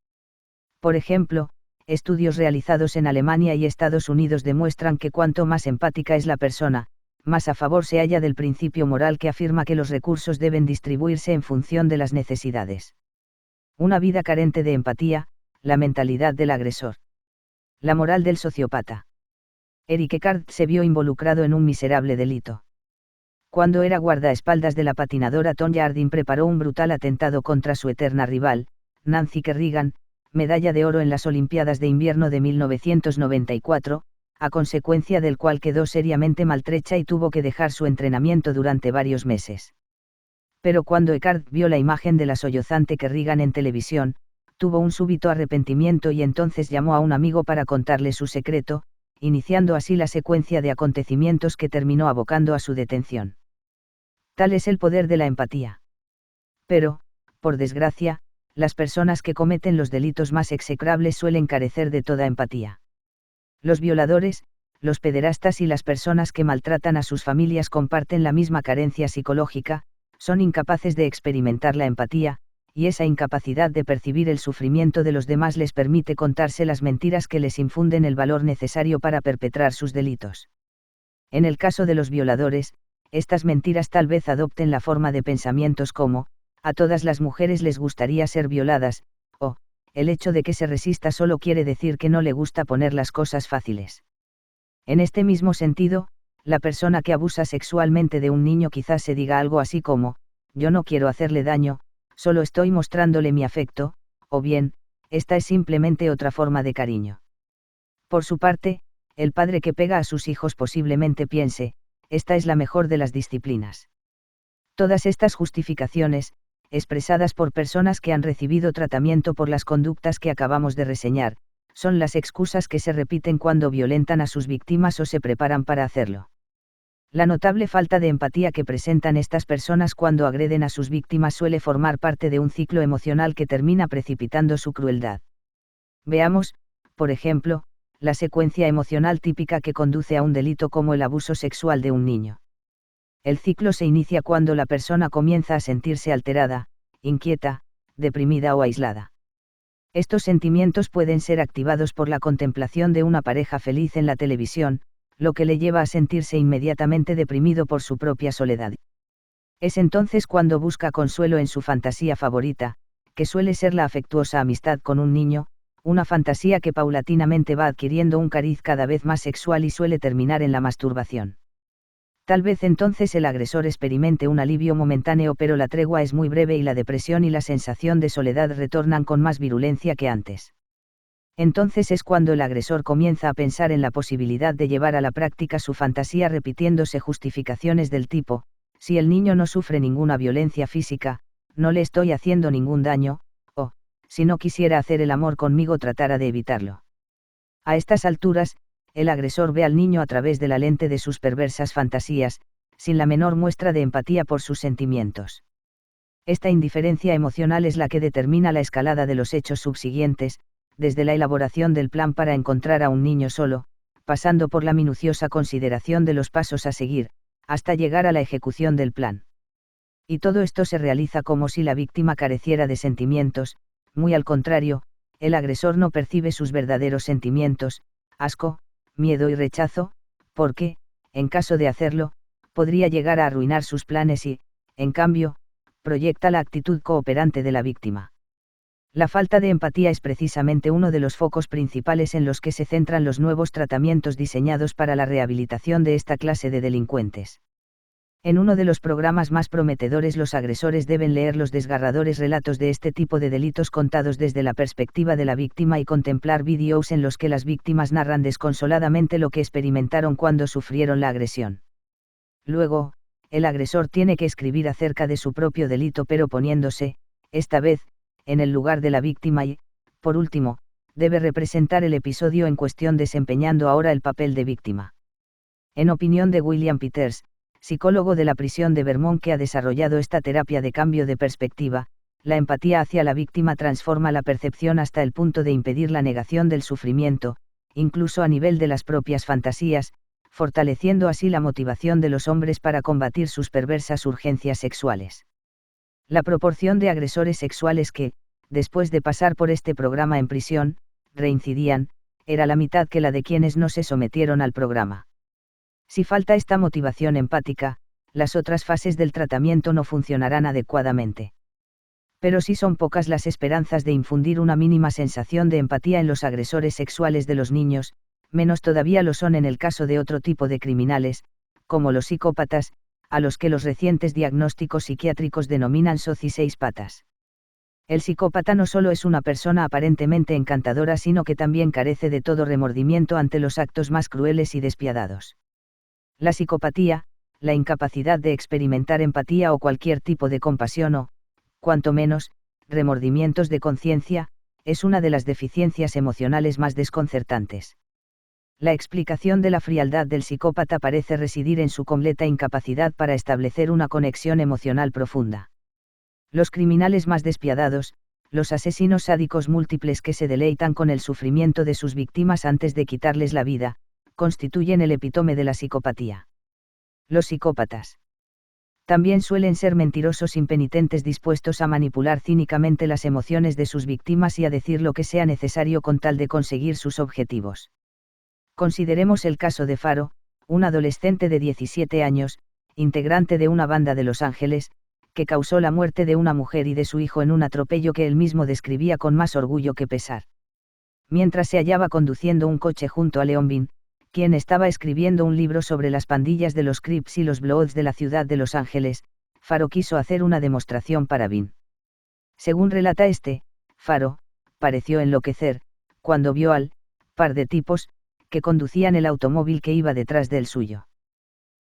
S1: Por ejemplo, estudios realizados en Alemania y Estados Unidos demuestran que cuanto más empática es la persona, más a favor se halla del principio moral que afirma que los recursos deben distribuirse en función de las necesidades. Una vida carente de empatía, la mentalidad del agresor. La moral del sociópata. Eric Eckart se vio involucrado en un miserable delito. Cuando era guardaespaldas de la patinadora Tonya Harding preparó un brutal atentado contra su eterna rival, Nancy Kerrigan, medalla de oro en las Olimpiadas de Invierno de 1994, a consecuencia del cual quedó seriamente maltrecha y tuvo que dejar su entrenamiento durante varios meses. Pero cuando Eckart vio la imagen de la sollozante Kerrigan en televisión, tuvo un súbito arrepentimiento y entonces llamó a un amigo para contarle su secreto, iniciando así la secuencia de acontecimientos que terminó abocando a su detención. Tal es el poder de la empatía. Pero, por desgracia, las personas que cometen los delitos más execrables suelen carecer de toda empatía. Los violadores, los pederastas y las personas que maltratan a sus familias comparten la misma carencia psicológica, son incapaces de experimentar la empatía, y esa incapacidad de percibir el sufrimiento de los demás les permite contarse las mentiras que les infunden el valor necesario para perpetrar sus delitos. En el caso de los violadores, estas mentiras tal vez adopten la forma de pensamientos como, a todas las mujeres les gustaría ser violadas, o, el hecho de que se resista solo quiere decir que no le gusta poner las cosas fáciles. En este mismo sentido, la persona que abusa sexualmente de un niño quizás se diga algo así como, yo no quiero hacerle daño, solo estoy mostrándole mi afecto, o bien, esta es simplemente otra forma de cariño. Por su parte, el padre que pega a sus hijos posiblemente piense, esta es la mejor de las disciplinas. Todas estas justificaciones, expresadas por personas que han recibido tratamiento por las conductas que acabamos de reseñar, son las excusas que se repiten cuando violentan a sus víctimas o se preparan para hacerlo. La notable falta de empatía que presentan estas personas cuando agreden a sus víctimas suele formar parte de un ciclo emocional que termina precipitando su crueldad. Veamos, por ejemplo, la secuencia emocional típica que conduce a un delito como el abuso sexual de un niño. El ciclo se inicia cuando la persona comienza a sentirse alterada, inquieta, deprimida o aislada. Estos sentimientos pueden ser activados por la contemplación de una pareja feliz en la televisión, lo que le lleva a sentirse inmediatamente deprimido por su propia soledad. Es entonces cuando busca consuelo en su fantasía favorita, que suele ser la afectuosa amistad con un niño, una fantasía que paulatinamente va adquiriendo un cariz cada vez más sexual y suele terminar en la masturbación. Tal vez entonces el agresor experimente un alivio momentáneo, pero la tregua es muy breve y la depresión y la sensación de soledad retornan con más virulencia que antes. Entonces es cuando el agresor comienza a pensar en la posibilidad de llevar a la práctica su fantasía repitiéndose justificaciones del tipo, si el niño no sufre ninguna violencia física, no le estoy haciendo ningún daño, o, si no quisiera hacer el amor conmigo tratara de evitarlo. A estas alturas, el agresor ve al niño a través de la lente de sus perversas fantasías, sin la menor muestra de empatía por sus sentimientos. Esta indiferencia emocional es la que determina la escalada de los hechos subsiguientes, desde la elaboración del plan para encontrar a un niño solo, pasando por la minuciosa consideración de los pasos a seguir, hasta llegar a la ejecución del plan. Y todo esto se realiza como si la víctima careciera de sentimientos, muy al contrario, el agresor no percibe sus verdaderos sentimientos, asco, miedo y rechazo, porque, en caso de hacerlo, podría llegar a arruinar sus planes y, en cambio, proyecta la actitud cooperante de la víctima. La falta de empatía es precisamente uno de los focos principales en los que se centran los nuevos tratamientos diseñados para la rehabilitación de esta clase de delincuentes. En uno de los programas más prometedores, los agresores deben leer los desgarradores relatos de este tipo de delitos contados desde la perspectiva de la víctima y contemplar vídeos en los que las víctimas narran desconsoladamente lo que experimentaron cuando sufrieron la agresión. Luego, el agresor tiene que escribir acerca de su propio delito, pero poniéndose, esta vez, en el lugar de la víctima y, por último, debe representar el episodio en cuestión desempeñando ahora el papel de víctima. En opinión de William Peters, psicólogo de la prisión de Vermont que ha desarrollado esta terapia de cambio de perspectiva, la empatía hacia la víctima transforma la percepción hasta el punto de impedir la negación del sufrimiento, incluso a nivel de las propias fantasías, fortaleciendo así la motivación de los hombres para combatir sus perversas urgencias sexuales. La proporción de agresores sexuales que, después de pasar por este programa en prisión, reincidían, era la mitad que la de quienes no se sometieron al programa. Si falta esta motivación empática, las otras fases del tratamiento no funcionarán adecuadamente. Pero si son pocas las esperanzas de infundir una mínima sensación de empatía en los agresores sexuales de los niños, menos todavía lo son en el caso de otro tipo de criminales, como los psicópatas, a los que los recientes diagnósticos psiquiátricos denominan soci-6 El psicópata no solo es una persona aparentemente encantadora, sino que también carece de todo remordimiento ante los actos más crueles y despiadados. La psicopatía, la incapacidad de experimentar empatía o cualquier tipo de compasión o, cuanto menos, remordimientos de conciencia, es una de las deficiencias emocionales más desconcertantes. La explicación de la frialdad del psicópata parece residir en su completa incapacidad para establecer una conexión emocional profunda. Los criminales más despiadados, los asesinos sádicos múltiples que se deleitan con el sufrimiento de sus víctimas antes de quitarles la vida, constituyen el epítome de la psicopatía. Los psicópatas también suelen ser mentirosos impenitentes dispuestos a manipular cínicamente las emociones de sus víctimas y a decir lo que sea necesario con tal de conseguir sus objetivos. Consideremos el caso de Faro, un adolescente de 17 años, integrante de una banda de Los Ángeles, que causó la muerte de una mujer y de su hijo en un atropello que él mismo describía con más orgullo que pesar. Mientras se hallaba conduciendo un coche junto a Leon Bean, quien estaba escribiendo un libro sobre las pandillas de los Crips y los Bloods de la ciudad de Los Ángeles, Faro quiso hacer una demostración para Bean. Según relata Faro, pareció enloquecer, cuando vio al par de tipos, que conducían el automóvil que iba detrás del suyo.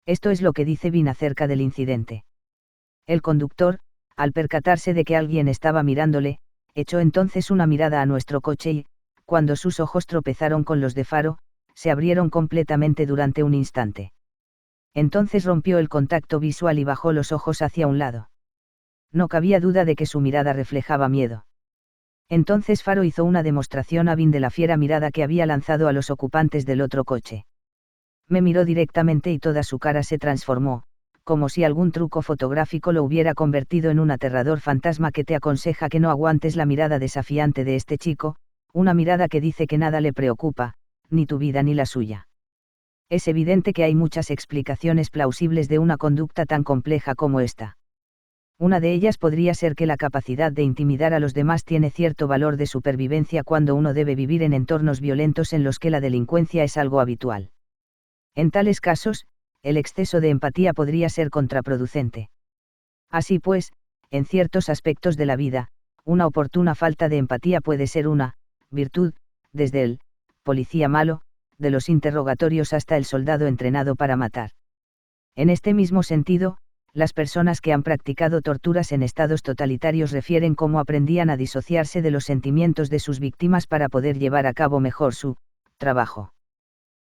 S1: Esto es lo que dice Bean acerca del incidente. El conductor, al percatarse de que alguien estaba mirándole, echó entonces una mirada a nuestro coche y, cuando sus ojos tropezaron con los de Faro, se abrieron completamente durante un instante. Entonces rompió el contacto visual y bajó los ojos hacia un lado. No cabía duda de que su mirada reflejaba miedo. Entonces Faro hizo una demostración a Bean de la fiera mirada que había lanzado a los ocupantes del otro coche. Me miró directamente y toda su cara se transformó, como si algún truco fotográfico lo hubiera convertido en un aterrador fantasma que te aconseja que no aguantes la mirada desafiante de este chico, una mirada que dice que nada le preocupa, ni tu vida ni la suya. Es evidente que hay muchas explicaciones plausibles de una conducta tan compleja como esta. Una de ellas podría ser que la capacidad de intimidar a los demás tiene cierto valor de supervivencia cuando uno debe vivir en entornos violentos en los que la delincuencia es algo habitual. En tales casos, el exceso de empatía podría ser contraproducente. Así pues, en ciertos aspectos de la vida, una oportuna falta de empatía puede ser una virtud, desde el policía malo, de los interrogatorios hasta el soldado entrenado para matar. En este mismo sentido, las personas que han practicado torturas en estados totalitarios refieren cómo aprendían a disociarse de los sentimientos de sus víctimas para poder llevar a cabo mejor su Trabajo.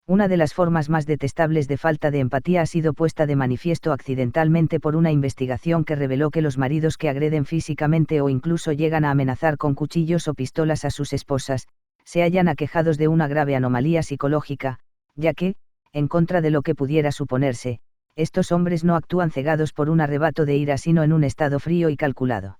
S1: Una de las formas más detestables de falta de empatía ha sido puesta de manifiesto accidentalmente por una investigación que reveló que los maridos que agreden físicamente o incluso llegan a amenazar con cuchillos o pistolas a sus esposas, se hallan aquejados de una grave anomalía psicológica, ya que, en contra de lo que pudiera suponerse, estos hombres no actúan cegados por un arrebato de ira sino en un estado frío y calculado.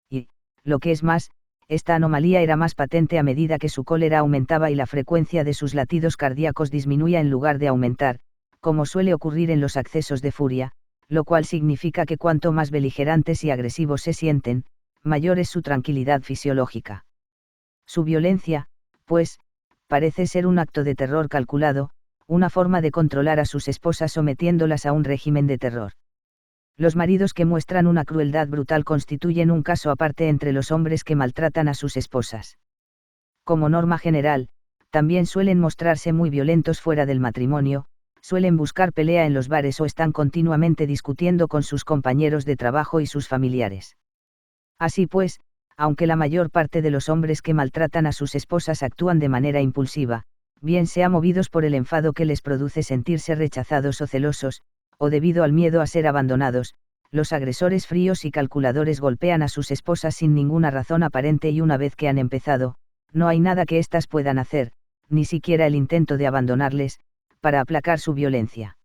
S1: Y, lo que es más, esta anomalía era más patente a medida que su cólera aumentaba y la frecuencia de sus latidos cardíacos disminuía en lugar de aumentar, como suele ocurrir en los accesos de furia, lo cual significa que cuanto más beligerantes y agresivos se sienten, mayor es su tranquilidad fisiológica. Su violencia, pues, parece ser un acto de terror calculado, una forma de controlar a sus esposas sometiéndolas a un régimen de terror. Los maridos que muestran una crueldad brutal constituyen un caso aparte entre los hombres que maltratan a sus esposas. Como norma general, también suelen mostrarse muy violentos fuera del matrimonio, suelen buscar pelea en los bares o están continuamente discutiendo con sus compañeros de trabajo y sus familiares. Así pues, aunque la mayor parte de los hombres que maltratan a sus esposas actúan de manera impulsiva, bien sea movidos por el enfado que les produce sentirse rechazados o celosos, o debido al miedo a ser abandonados, los agresores fríos y calculadores golpean a sus esposas sin ninguna razón aparente y una vez que han empezado, no hay nada que éstas puedan hacer, ni siquiera el intento de abandonarles, para aplacar su violencia.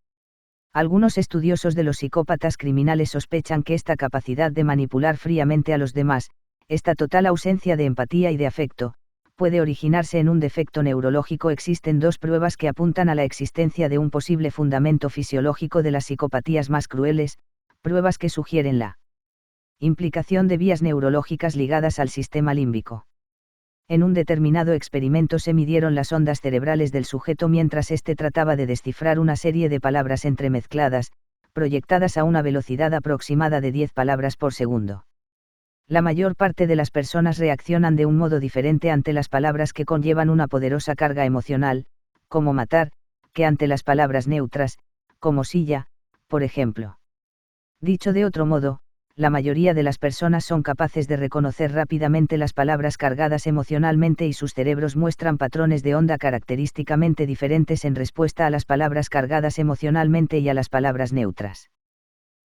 S1: Algunos estudiosos de los psicópatas criminales sospechan que esta capacidad de manipular fríamente a los demás, esta total ausencia de empatía y de afecto, puede originarse en un defecto neurológico. Existen dos pruebas que apuntan a la existencia de un posible fundamento fisiológico de las psicopatías más crueles, pruebas que sugieren la implicación de vías neurológicas ligadas al sistema límbico. En un determinado experimento se midieron las ondas cerebrales del sujeto mientras éste trataba de descifrar una serie de palabras entremezcladas, proyectadas a una velocidad aproximada de 10 palabras por segundo. La mayor parte de las personas reaccionan de un modo diferente ante las palabras que conllevan una poderosa carga emocional, como matar, que ante las palabras neutras, como silla, por ejemplo. Dicho de otro modo, la mayoría de las personas son capaces de reconocer rápidamente las palabras cargadas emocionalmente y sus cerebros muestran patrones de onda característicamente diferentes en respuesta a las palabras cargadas emocionalmente y a las palabras neutras.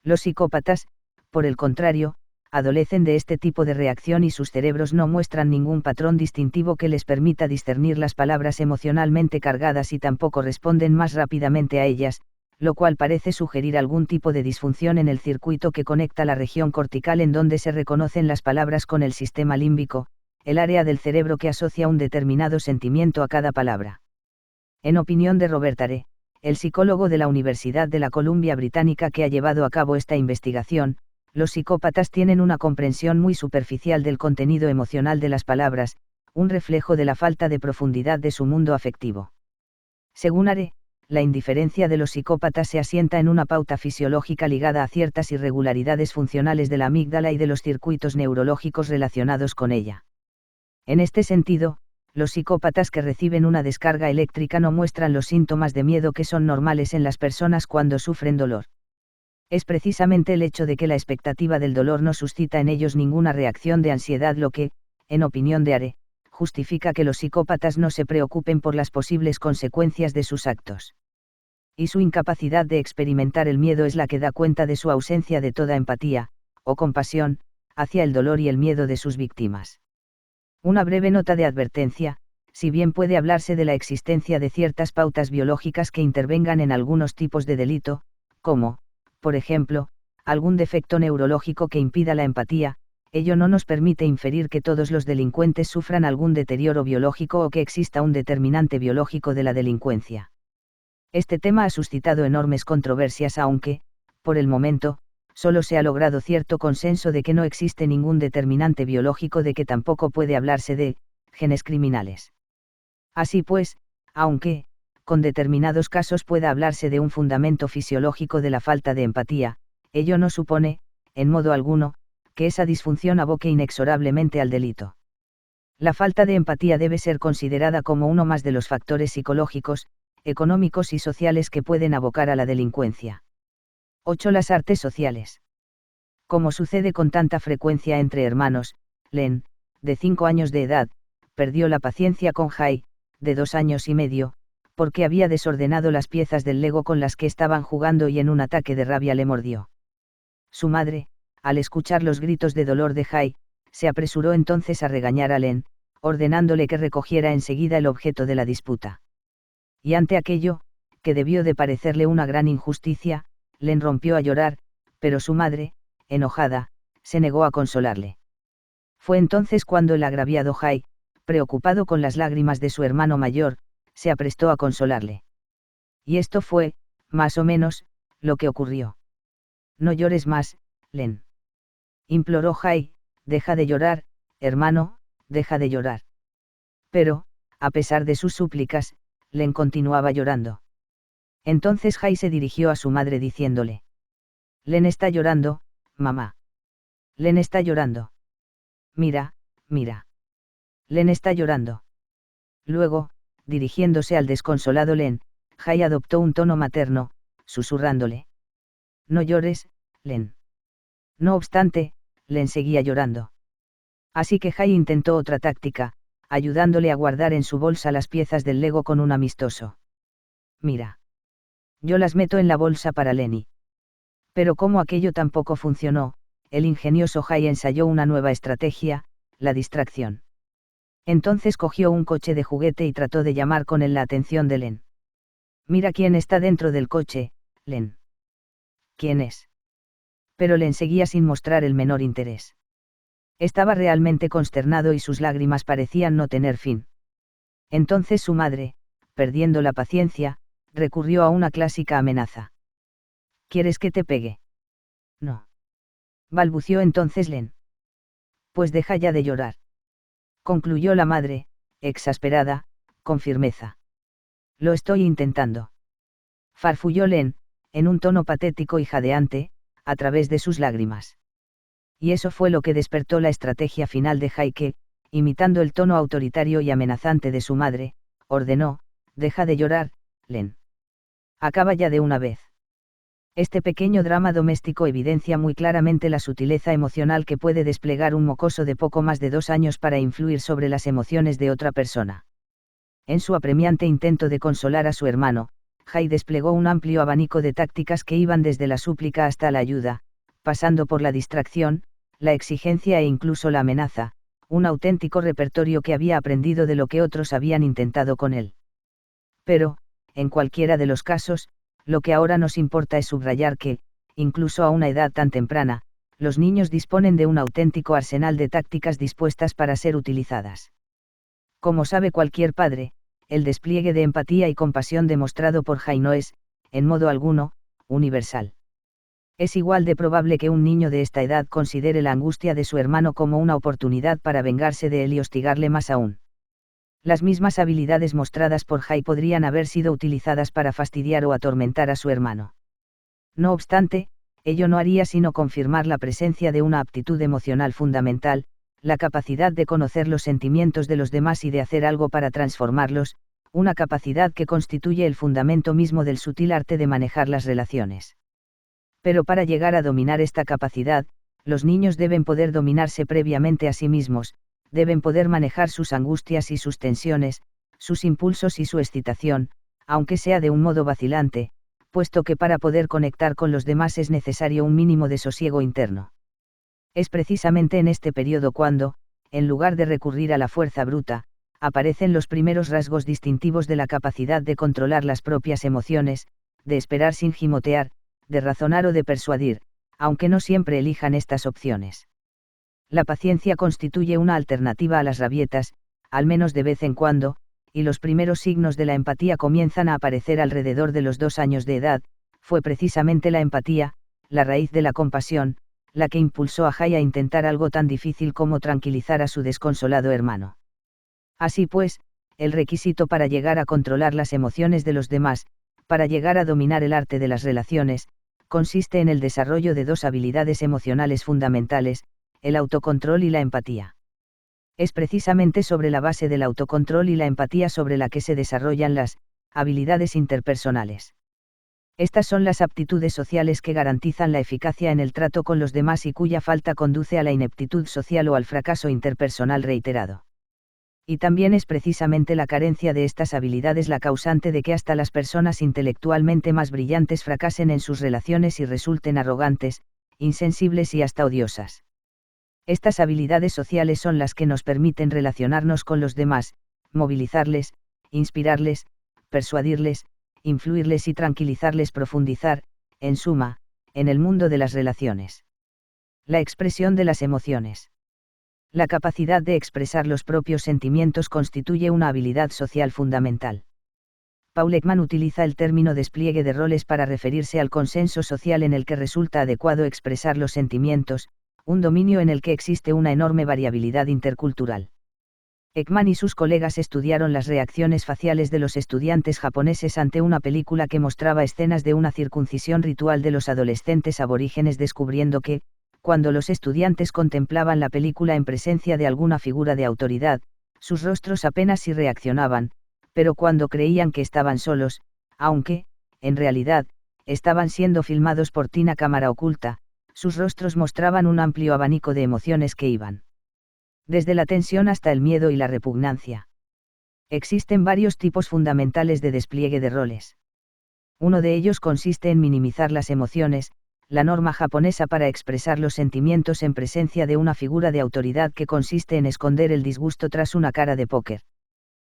S1: Los psicópatas, por el contrario, adolecen de este tipo de reacción y sus cerebros no muestran ningún patrón distintivo que les permita discernir las palabras emocionalmente cargadas y tampoco responden más rápidamente a ellas, lo cual parece sugerir algún tipo de disfunción en el circuito que conecta la región cortical en donde se reconocen las palabras con el sistema límbico, el área del cerebro que asocia un determinado sentimiento a cada palabra. En opinión de Robert Hare, el psicólogo de la Universidad de la Columbia Británica que ha llevado a cabo esta investigación, los psicópatas tienen una comprensión muy superficial del contenido emocional de las palabras, un reflejo de la falta de profundidad de su mundo afectivo. Según Hare, la indiferencia de los psicópatas se asienta en una pauta fisiológica ligada a ciertas irregularidades funcionales de la amígdala y de los circuitos neurológicos relacionados con ella. En este sentido, los psicópatas que reciben una descarga eléctrica no muestran los síntomas de miedo que son normales en las personas cuando sufren dolor. Es precisamente el hecho de que la expectativa del dolor no suscita en ellos ninguna reacción de ansiedad lo que, en opinión de Hare, justifica que los psicópatas no se preocupen por las posibles consecuencias de sus actos. Y su incapacidad de experimentar el miedo es la que da cuenta de su ausencia de toda empatía, o compasión, hacia el dolor y el miedo de sus víctimas. Una breve nota de advertencia: si bien puede hablarse de la existencia de ciertas pautas biológicas que intervengan en algunos tipos de delito, como, por ejemplo, algún defecto neurológico que impida la empatía, ello no nos permite inferir que todos los delincuentes sufran algún deterioro biológico o que exista un determinante biológico de la delincuencia. Este tema ha suscitado enormes controversias aunque, por el momento, solo se ha logrado cierto consenso de que no existe ningún determinante biológico, de que tampoco puede hablarse de genes criminales. Así pues, aunque, con determinados casos pueda hablarse de un fundamento fisiológico de la falta de empatía, ello no supone, en modo alguno, que esa disfunción aboque inexorablemente al delito. La falta de empatía debe ser considerada como uno más de los factores psicológicos, económicos y sociales que pueden abocar a la delincuencia. 8. Las artes sociales. Como sucede con tanta frecuencia entre hermanos, Len, de 5 años de edad, perdió la paciencia con Jai, de 2 años y medio, porque había desordenado las piezas del Lego con las que estaban jugando y en un ataque de rabia le mordió. Su madre, al escuchar los gritos de dolor de Jai, se apresuró entonces a regañar a Len, ordenándole que recogiera enseguida el objeto de la disputa. Y ante aquello, que debió de parecerle una gran injusticia, Len rompió a llorar, pero su madre, enojada, se negó a consolarle. Fue entonces cuando el agraviado Jai, preocupado con las lágrimas de su hermano mayor, se aprestó a consolarle. Y esto fue, más o menos, lo que ocurrió. No llores más, Len. Imploró Jai, deja de llorar, hermano, deja de llorar. Pero, a pesar de sus súplicas, Len continuaba llorando. Entonces Jai se dirigió a su madre diciéndole: Len está llorando, mamá. Len está llorando. Mira, mira. Len está llorando. Luego, dirigiéndose al desconsolado Len, Jai adoptó un tono materno, susurrándole: No llores, Len. No obstante, Len seguía llorando. Así que Jai intentó otra táctica, ayudándole a guardar en su bolsa las piezas del Lego con un amistoso: Mira. Yo las meto en la bolsa para Lenny. Pero como aquello tampoco funcionó, el ingenioso Jai ensayó una nueva estrategia, la distracción. Entonces cogió un coche de juguete y trató de llamar con él la atención de Len. Mira quién está dentro del coche, Len. ¿Quién es? Pero Len seguía sin mostrar el menor interés. Estaba realmente consternado y sus lágrimas parecían no tener fin. Entonces su madre, perdiendo la paciencia, recurrió a una clásica amenaza. ¿Quieres que te pegue? No. Balbució entonces Len. Pues deja ya de llorar. Concluyó la madre, exasperada, con firmeza. Lo estoy intentando. Farfulló Len, en un tono patético y jadeante, a través de sus lágrimas. Y eso fue lo que despertó la estrategia final de Jai que, imitando el tono autoritario y amenazante de su madre, ordenó: Deja de llorar, Len. Acaba ya de una vez. Este pequeño drama doméstico evidencia muy claramente la sutileza emocional que puede desplegar un mocoso de poco más de 2 años para influir sobre las emociones de otra persona. En su apremiante intento de consolar a su hermano, Jai desplegó un amplio abanico de tácticas que iban desde la súplica hasta la ayuda, pasando por la distracción, la exigencia e incluso la amenaza, un auténtico repertorio que había aprendido de lo que otros habían intentado con él. Pero, en cualquiera de los casos, lo que ahora nos importa es subrayar que, incluso a una edad tan temprana, los niños disponen de un auténtico arsenal de tácticas dispuestas para ser utilizadas. Como sabe cualquier padre, el despliegue de empatía y compasión demostrado por Jai no es, en modo alguno, universal. Es igual de probable que un niño de esta edad considere la angustia de su hermano como una oportunidad para vengarse de él y hostigarle más aún. Las mismas habilidades mostradas por Jai podrían haber sido utilizadas para fastidiar o atormentar a su hermano. No obstante, ello no haría sino confirmar la presencia de una aptitud emocional fundamental, la capacidad de conocer los sentimientos de los demás y de hacer algo para transformarlos, una capacidad que constituye el fundamento mismo del sutil arte de manejar las relaciones. Pero para llegar a dominar esta capacidad, los niños deben poder dominarse previamente a sí mismos, deben poder manejar sus angustias y sus tensiones, sus impulsos y su excitación, aunque sea de un modo vacilante, puesto que para poder conectar con los demás es necesario un mínimo de sosiego interno. Es precisamente en este periodo cuando, en lugar de recurrir a la fuerza bruta, aparecen los primeros rasgos distintivos de la capacidad de controlar las propias emociones, de esperar sin gimotear, de razonar o de persuadir, aunque no siempre elijan estas opciones. La paciencia constituye una alternativa a las rabietas, al menos de vez en cuando, y los primeros signos de la empatía comienzan a aparecer alrededor de los 2 años de edad. Fue precisamente la empatía, la raíz de la compasión, la que impulsó a Jai a intentar algo tan difícil como tranquilizar a su desconsolado hermano. Así pues, el requisito para llegar a controlar las emociones de los demás, para llegar a dominar el arte de las relaciones, consiste en el desarrollo de 2 habilidades emocionales fundamentales, el autocontrol y la empatía. Es precisamente sobre la base del autocontrol y la empatía sobre la que se desarrollan las habilidades interpersonales. Estas son las aptitudes sociales que garantizan la eficacia en el trato con los demás y cuya falta conduce a la ineptitud social o al fracaso interpersonal reiterado. Y también es precisamente la carencia de estas habilidades la causante de que hasta las personas intelectualmente más brillantes fracasen en sus relaciones y resulten arrogantes, insensibles y hasta odiosas. Estas habilidades sociales son las que nos permiten relacionarnos con los demás, movilizarles, inspirarles, persuadirles, influirles y tranquilizarles, profundizar, en suma, en el mundo de las relaciones. La expresión de las emociones. La capacidad de expresar los propios sentimientos constituye una habilidad social fundamental. Paul Ekman utiliza el término despliegue de roles para referirse al consenso social en el que resulta adecuado expresar los sentimientos, un dominio en el que existe una enorme variabilidad intercultural. Ekman y sus colegas estudiaron las reacciones faciales de los estudiantes japoneses ante una película que mostraba escenas de una circuncisión ritual de los adolescentes aborígenes, descubriendo que, cuando los estudiantes contemplaban la película en presencia de alguna figura de autoridad, sus rostros apenas si reaccionaban, pero cuando creían que estaban solos, aunque, en realidad, estaban siendo filmados por una cámara oculta, sus rostros mostraban un amplio abanico de emociones que iban desde la tensión hasta el miedo y la repugnancia. Existen varios tipos fundamentales de despliegue de roles. Uno de ellos consiste en minimizar las emociones, la norma japonesa para expresar los sentimientos en presencia de una figura de autoridad que consiste en esconder el disgusto tras una cara de póker.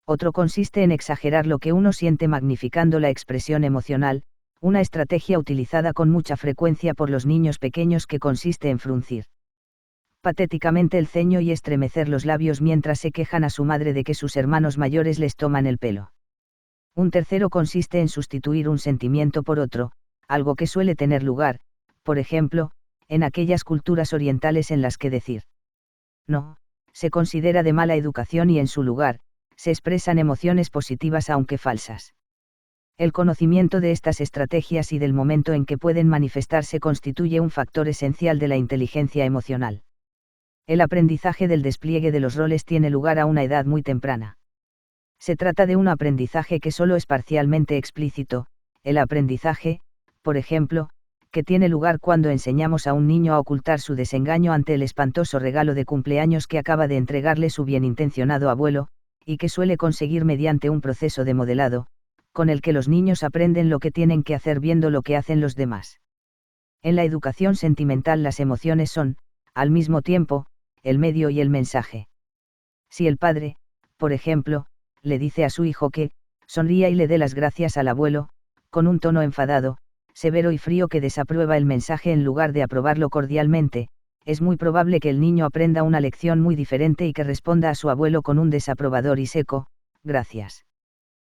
S1: Otro consiste en exagerar lo que uno siente magnificando la expresión emocional, una estrategia utilizada con mucha frecuencia por los niños pequeños que consiste en fruncir patéticamente el ceño y estremecer los labios mientras se quejan a su madre de que sus hermanos mayores les toman el pelo. Un tercero consiste en sustituir un sentimiento por otro, algo que suele tener lugar, por ejemplo, en aquellas culturas orientales en las que decir no se considera de mala educación y en su lugar, se expresan emociones positivas aunque falsas. El conocimiento de estas estrategias y del momento en que pueden manifestarse constituye un factor esencial de la inteligencia emocional. El aprendizaje del despliegue de los roles tiene lugar a una edad muy temprana. Se trata de un aprendizaje que solo es parcialmente explícito, el aprendizaje, por ejemplo, que tiene lugar cuando enseñamos a un niño a ocultar su desengaño ante el espantoso regalo de cumpleaños que acaba de entregarle su bienintencionado abuelo, y que suele conseguir mediante un proceso de modelado, con el que los niños aprenden lo que tienen que hacer viendo lo que hacen los demás. En la educación sentimental las emociones son, al mismo tiempo, el medio y el mensaje. Si el padre, por ejemplo, le dice a su hijo que sonría y le dé las gracias al abuelo, con un tono enfadado, severo y frío que desaprueba el mensaje en lugar de aprobarlo cordialmente, es muy probable que el niño aprenda una lección muy diferente y que responda a su abuelo con un desaprobador y seco, gracias.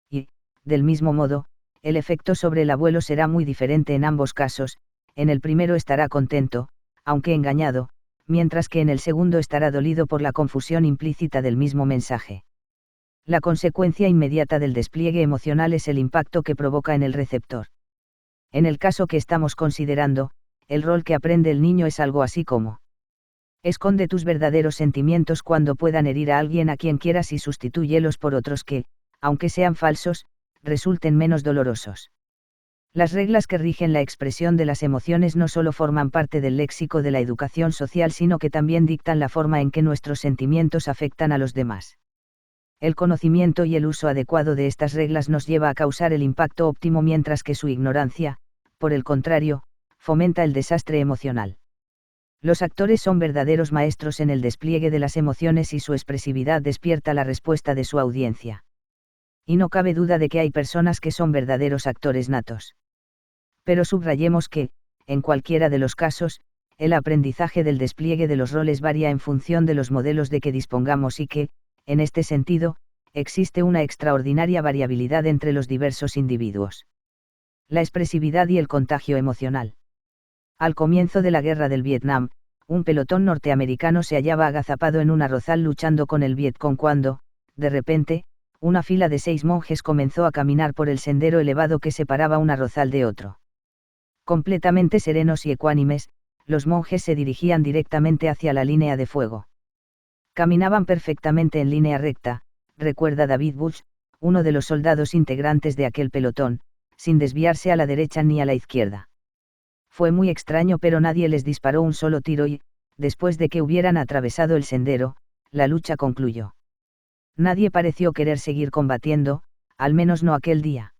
S1: Y, del mismo modo, el efecto sobre el abuelo será muy diferente en ambos casos, en el primero estará contento, aunque engañado, mientras que en el segundo estará dolido por la confusión implícita del mismo mensaje. La consecuencia inmediata del despliegue emocional es el impacto que provoca en el receptor. En el caso que estamos considerando, el rol que aprende el niño es algo así como: esconde tus verdaderos sentimientos cuando puedan herir a alguien a quien quieras y sustitúyelos por otros que, aunque sean falsos, resulten menos dolorosos. Las reglas que rigen la expresión de las emociones no solo forman parte del léxico de la educación social, sino que también dictan la forma en que nuestros sentimientos afectan a los demás. El conocimiento y el uso adecuado de estas reglas nos lleva a causar el impacto óptimo, mientras que su ignorancia, por el contrario, fomenta el desastre emocional. Los actores son verdaderos maestros en el despliegue de las emociones y su expresividad despierta la respuesta de su audiencia. Y no cabe duda de que hay personas que son verdaderos actores natos. Pero subrayemos que, en cualquiera de los casos, el aprendizaje del despliegue de los roles varía en función de los modelos de que dispongamos y que, en este sentido, existe una extraordinaria variabilidad entre los diversos individuos. La expresividad y el contagio emocional. Al comienzo de la guerra del Vietnam, un pelotón norteamericano se hallaba agazapado en un arrozal luchando con el Vietcong cuando, de repente, una fila de 6 monjes comenzó a caminar por el sendero elevado que separaba un arrozal de otro. Completamente serenos y ecuánimes, los monjes se dirigían directamente hacia la línea de fuego. Caminaban perfectamente en línea recta, recuerda David Bush, uno de los soldados integrantes de aquel pelotón, sin desviarse a la derecha ni a la izquierda. Fue muy extraño, pero nadie les disparó un solo tiro y, después de que hubieran atravesado el sendero, la lucha concluyó. Nadie pareció querer seguir combatiendo, al menos no aquel día.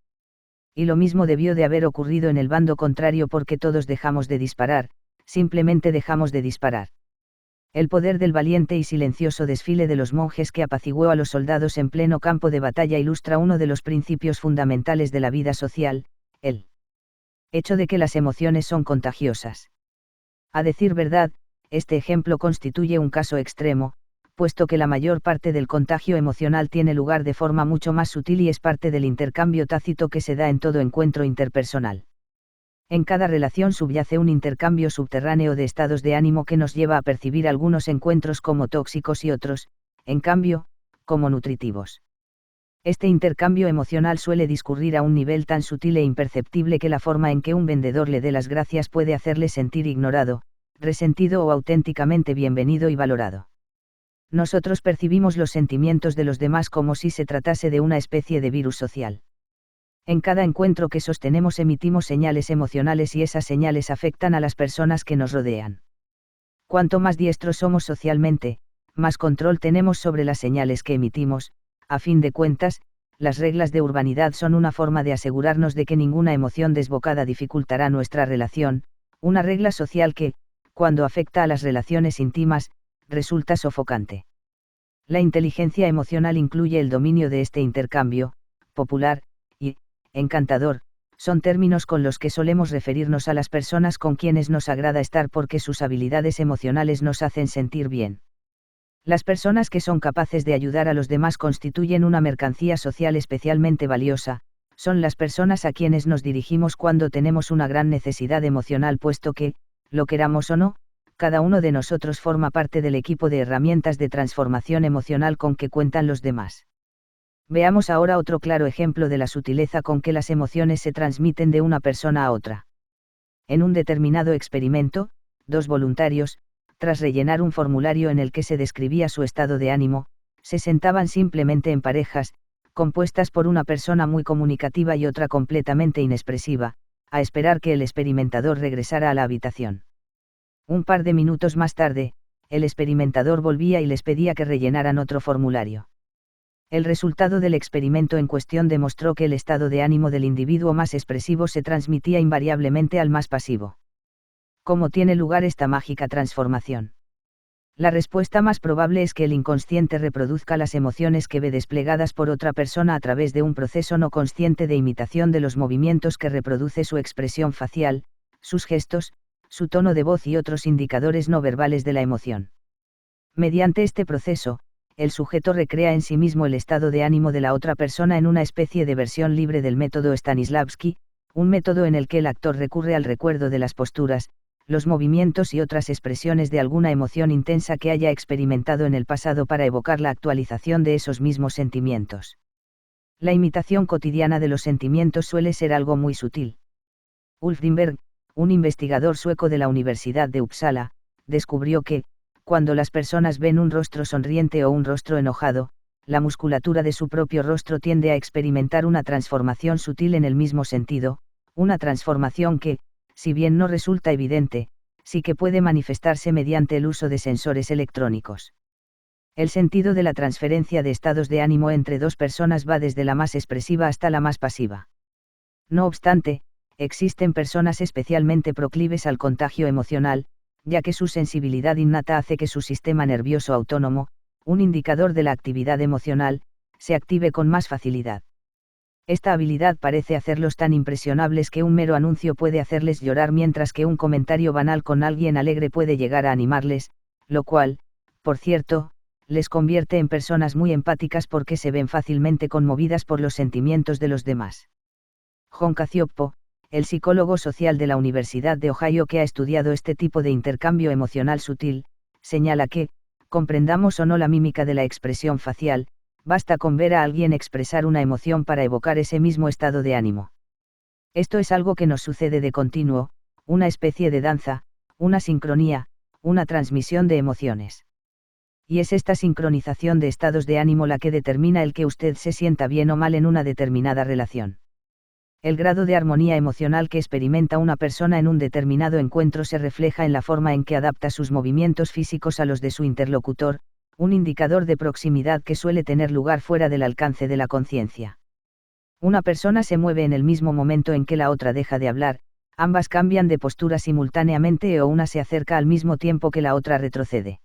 S1: Y lo mismo debió de haber ocurrido en el bando contrario porque todos dejamos de disparar, simplemente dejamos de disparar. El poder del valiente y silencioso desfile de los monjes que apaciguó a los soldados en pleno campo de batalla ilustra uno de los principios fundamentales de la vida social, el hecho de que las emociones son contagiosas. A decir verdad, este ejemplo constituye un caso extremo, puesto que la mayor parte del contagio emocional tiene lugar de forma mucho más sutil y es parte del intercambio tácito que se da en todo encuentro interpersonal. En cada relación subyace un intercambio subterráneo de estados de ánimo que nos lleva a percibir algunos encuentros como tóxicos y otros, en cambio, como nutritivos. Este intercambio emocional suele discurrir a un nivel tan sutil e imperceptible que la forma en que un vendedor le dé las gracias puede hacerle sentir ignorado, resentido o auténticamente bienvenido y valorado. Nosotros percibimos los sentimientos de los demás como si se tratase de una especie de virus social. En cada encuentro que sostenemos emitimos señales emocionales y esas señales afectan a las personas que nos rodean. Cuanto más diestros somos socialmente, más control tenemos sobre las señales que emitimos. A fin de cuentas, las reglas de urbanidad son una forma de asegurarnos de que ninguna emoción desbocada dificultará nuestra relación, una regla social que, cuando afecta a las relaciones íntimas, resulta sofocante. La inteligencia emocional incluye el dominio de este intercambio, popular, y, encantador, son términos con los que solemos referirnos a las personas con quienes nos agrada estar porque sus habilidades emocionales nos hacen sentir bien. Las personas que son capaces de ayudar a los demás constituyen una mercancía social especialmente valiosa, son las personas a quienes nos dirigimos cuando tenemos una gran necesidad emocional puesto que, lo queramos o no, cada uno de nosotros forma parte del equipo de herramientas de transformación emocional con que cuentan los demás. Veamos ahora otro claro ejemplo de la sutileza con que las emociones se transmiten de una persona a otra. En un determinado experimento, dos voluntarios, tras rellenar un formulario en el que se describía su estado de ánimo, se sentaban simplemente en parejas, compuestas por una persona muy comunicativa y otra completamente inexpresiva, a esperar que el experimentador regresara a la habitación. Un par de minutos más tarde, el experimentador volvía y les pedía que rellenaran otro formulario. El resultado del experimento en cuestión demostró que el estado de ánimo del individuo más expresivo se transmitía invariablemente al más pasivo. ¿Cómo tiene lugar esta mágica transformación? La respuesta más probable es que el inconsciente reproduzca las emociones que ve desplegadas por otra persona a través de un proceso no consciente de imitación de los movimientos que reproduce su expresión facial, sus gestos, su tono de voz y otros indicadores no verbales de la emoción. Mediante este proceso, el sujeto recrea en sí mismo el estado de ánimo de la otra persona en una especie de versión libre del método Stanislavski, un método en el que el actor recurre al recuerdo de las posturas, los movimientos y otras expresiones de alguna emoción intensa que haya experimentado en el pasado para evocar la actualización de esos mismos sentimientos. La imitación cotidiana de los sentimientos suele ser algo muy sutil. Ulf Lindberg, un investigador sueco de la Universidad de Uppsala, descubrió que, cuando las personas ven un rostro sonriente o un rostro enojado, la musculatura de su propio rostro tiende a experimentar una transformación sutil en el mismo sentido, una transformación que, si bien no resulta evidente, sí que puede manifestarse mediante el uso de sensores electrónicos. El sentido de la transferencia de estados de ánimo entre dos personas va desde la más expresiva hasta la más pasiva. No obstante, existen personas especialmente proclives al contagio emocional, ya que su sensibilidad innata hace que su sistema nervioso autónomo, un indicador de la actividad emocional, se active con más facilidad. Esta habilidad parece hacerlos tan impresionables que un mero anuncio puede hacerles llorar mientras que un comentario banal con alguien alegre puede llegar a animarles, lo cual, por cierto, les convierte en personas muy empáticas porque se ven fácilmente conmovidas por los sentimientos de los demás. Jon Cacioppo, el psicólogo social de la Universidad de Ohio que ha estudiado este tipo de intercambio emocional sutil, señala que, comprendamos o no la mímica de la expresión facial, basta con ver a alguien expresar una emoción para evocar ese mismo estado de ánimo. Esto es algo que nos sucede de continuo, una especie de danza, una sincronía, una transmisión de emociones. Y es esta sincronización de estados de ánimo la que determina el que usted se sienta bien o mal en una determinada relación. El grado de armonía emocional que experimenta una persona en un determinado encuentro se refleja en la forma en que adapta sus movimientos físicos a los de su interlocutor, un indicador de proximidad que suele tener lugar fuera del alcance de la conciencia. Una persona se mueve en el mismo momento en que la otra deja de hablar, ambas cambian de postura simultáneamente o una se acerca al mismo tiempo que la otra retrocede.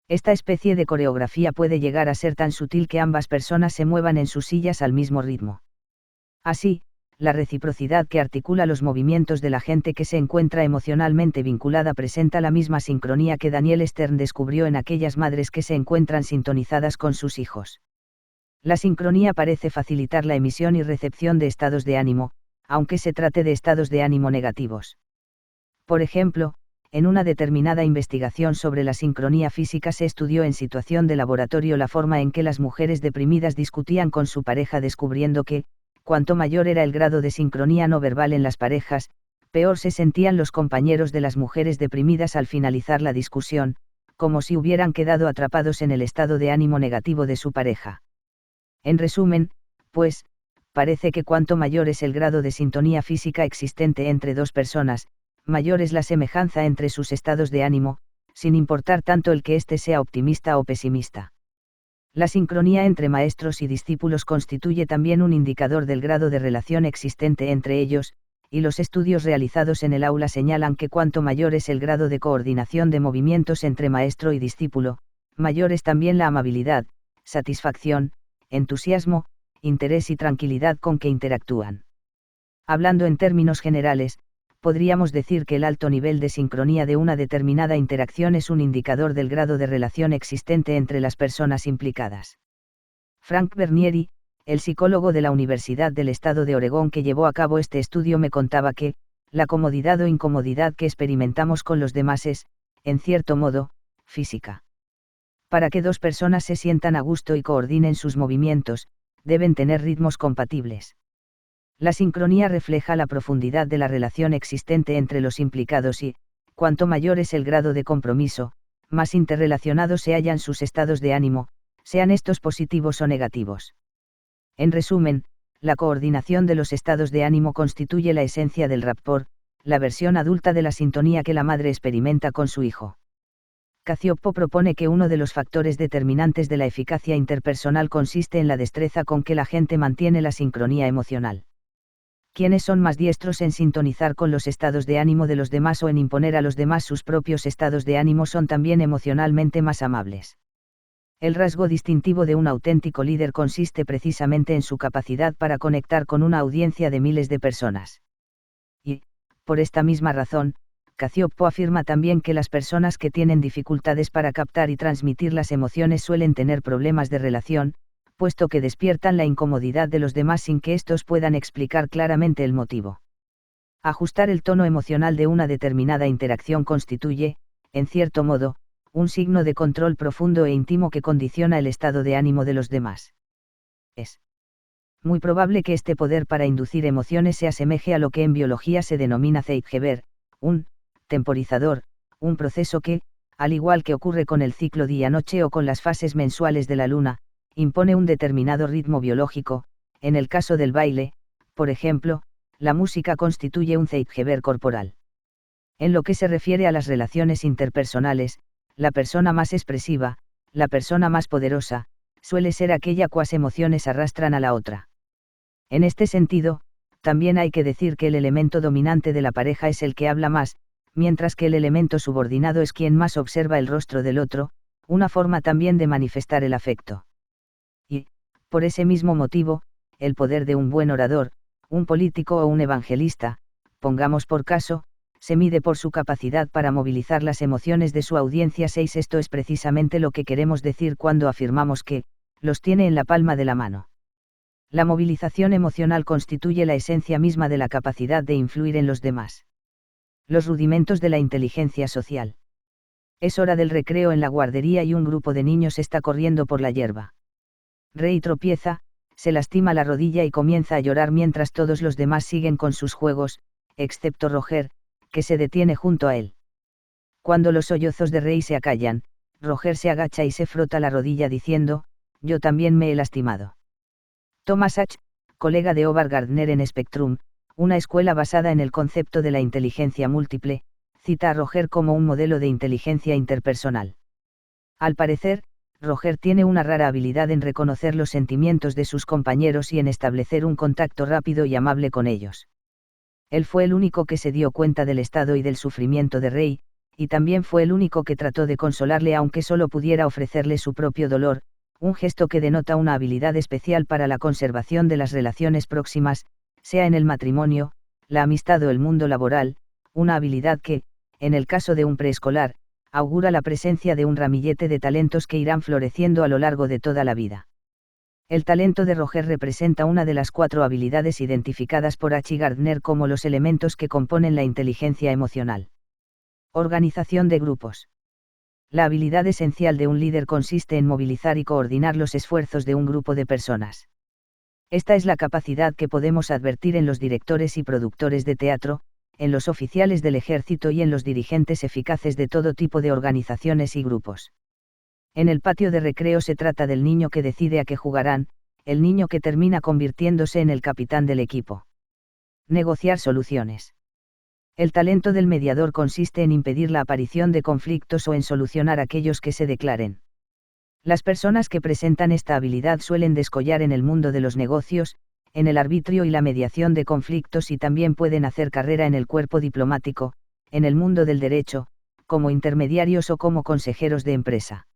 S1: Esta especie de coreografía puede llegar a ser tan sutil que ambas personas se muevan en sus sillas al mismo ritmo. Así, la reciprocidad que articula los movimientos de la gente que se encuentra emocionalmente vinculada presenta la misma sincronía que Daniel Stern descubrió en aquellas madres que se encuentran sintonizadas con sus hijos. La sincronía parece facilitar la emisión y recepción de estados de ánimo, aunque se trate de estados de ánimo negativos. Por ejemplo, en una determinada investigación sobre la sincronía física se estudió en situación de laboratorio la forma en que las mujeres deprimidas discutían con su pareja, descubriendo que, cuanto mayor era el grado de sincronía no verbal en las parejas, peor se sentían los compañeros de las mujeres deprimidas al finalizar la discusión, como si hubieran quedado atrapados en el estado de ánimo negativo de su pareja. En resumen, pues, parece que cuanto mayor es el grado de sintonía física existente entre dos personas, mayor es la semejanza entre sus estados de ánimo, sin importar tanto el que éste sea optimista o pesimista. La sincronía entre maestros y discípulos constituye también un indicador del grado de relación existente entre ellos, y los estudios realizados en el aula señalan que cuanto mayor es el grado de coordinación de movimientos entre maestro y discípulo, mayor es también la amabilidad, satisfacción, entusiasmo, interés y tranquilidad con que interactúan. Hablando en términos generales, podríamos decir que el alto nivel de sincronía de una determinada interacción es un indicador del grado de relación existente entre las personas implicadas. Frank Bernieri, el psicólogo de la Universidad del Estado de Oregón que llevó a cabo este estudio, me contaba que, la comodidad o incomodidad que experimentamos con los demás es, en cierto modo, física. Para que dos personas se sientan a gusto y coordinen sus movimientos, deben tener ritmos compatibles. La sincronía refleja la profundidad de la relación existente entre los implicados y, cuanto mayor es el grado de compromiso, más interrelacionados se hallan sus estados de ánimo, sean estos positivos o negativos. En resumen, la coordinación de los estados de ánimo constituye la esencia del rapport, la versión adulta de la sintonía que la madre experimenta con su hijo. Cacioppo propone que uno de los factores determinantes de la eficacia interpersonal consiste en la destreza con que la gente mantiene la sincronía emocional. Quienes son más diestros en sintonizar con los estados de ánimo de los demás o en imponer a los demás sus propios estados de ánimo son también emocionalmente más amables. El rasgo distintivo de un auténtico líder consiste precisamente en su capacidad para conectar con una audiencia de miles de personas. Y, por esta misma razón, Cacioppo afirma también que las personas que tienen dificultades para captar y transmitir las emociones suelen tener problemas de relación, puesto que despiertan la incomodidad de los demás sin que éstos puedan explicar claramente el motivo. Ajustar el tono emocional de una determinada interacción constituye, en cierto modo, un signo de control profundo e íntimo que condiciona el estado de ánimo de los demás. Es muy probable que este poder para inducir emociones se asemeje a lo que en biología se denomina Zeitgeber, un temporizador, un proceso que, al igual que ocurre con el ciclo día-noche o con las fases mensuales de la luna, impone un determinado ritmo biológico. En el caso del baile, por ejemplo, la música constituye un Zeitgeber corporal. En lo que se refiere a las relaciones interpersonales, la persona más expresiva, la persona más poderosa, suele ser aquella cuyas emociones arrastran a la otra. En este sentido, también hay que decir que el elemento dominante de la pareja es el que habla más, mientras que el elemento subordinado es quien más observa el rostro del otro, una forma también de manifestar el afecto. Y, por ese mismo motivo, el poder de un buen orador, un político o un evangelista, pongamos por caso, se mide por su capacidad para movilizar las emociones de su audiencia. Esto es precisamente lo que queremos decir cuando afirmamos que, los tiene en la palma de la mano. La movilización emocional constituye la esencia misma de la capacidad de influir en los demás. Los rudimentos de la inteligencia social. Es hora del recreo en la guardería y un grupo de niños está corriendo por la hierba. Rey tropieza, se lastima la rodilla y comienza a llorar mientras todos los demás siguen con sus juegos, excepto Roger, que se detiene junto a él. Cuando los sollozos de Rey se acallan, Roger se agacha y se frota la rodilla diciendo, yo también me he lastimado. Thomas H., colega de Howard Gardner en Spectrum, una escuela basada en el concepto de la inteligencia múltiple, cita a Roger como un modelo de inteligencia interpersonal. Al parecer, Roger tiene una rara habilidad en reconocer los sentimientos de sus compañeros y en establecer un contacto rápido y amable con ellos. Él fue el único que se dio cuenta del estado y del sufrimiento de Rey, y también fue el único que trató de consolarle aunque solo pudiera ofrecerle su propio dolor, un gesto que denota una habilidad especial para la conservación de las relaciones próximas, sea en el matrimonio, la amistad o el mundo laboral, una habilidad que, en el caso de un preescolar, augura la presencia de un ramillete de talentos que irán floreciendo a lo largo de toda la vida. El talento de Roger representa una de las 4 habilidades identificadas por H. Gardner como los elementos que componen la inteligencia emocional. Organización de grupos. La habilidad esencial de un líder consiste en movilizar y coordinar los esfuerzos de un grupo de personas. Esta es la capacidad que podemos advertir en los directores y productores de teatro, en los oficiales del ejército y en los dirigentes eficaces de todo tipo de organizaciones y grupos. En el patio de recreo se trata del niño que decide a qué jugarán, el niño que termina convirtiéndose en el capitán del equipo. Negociar soluciones. El talento del mediador consiste en impedir la aparición de conflictos o en solucionar aquellos que se declaren. Las personas que presentan esta habilidad suelen descollar en el mundo de los negocios, en el arbitrio y la mediación de conflictos y también pueden hacer carrera en el cuerpo diplomático, en el mundo del derecho, como intermediarios o como consejeros de empresa.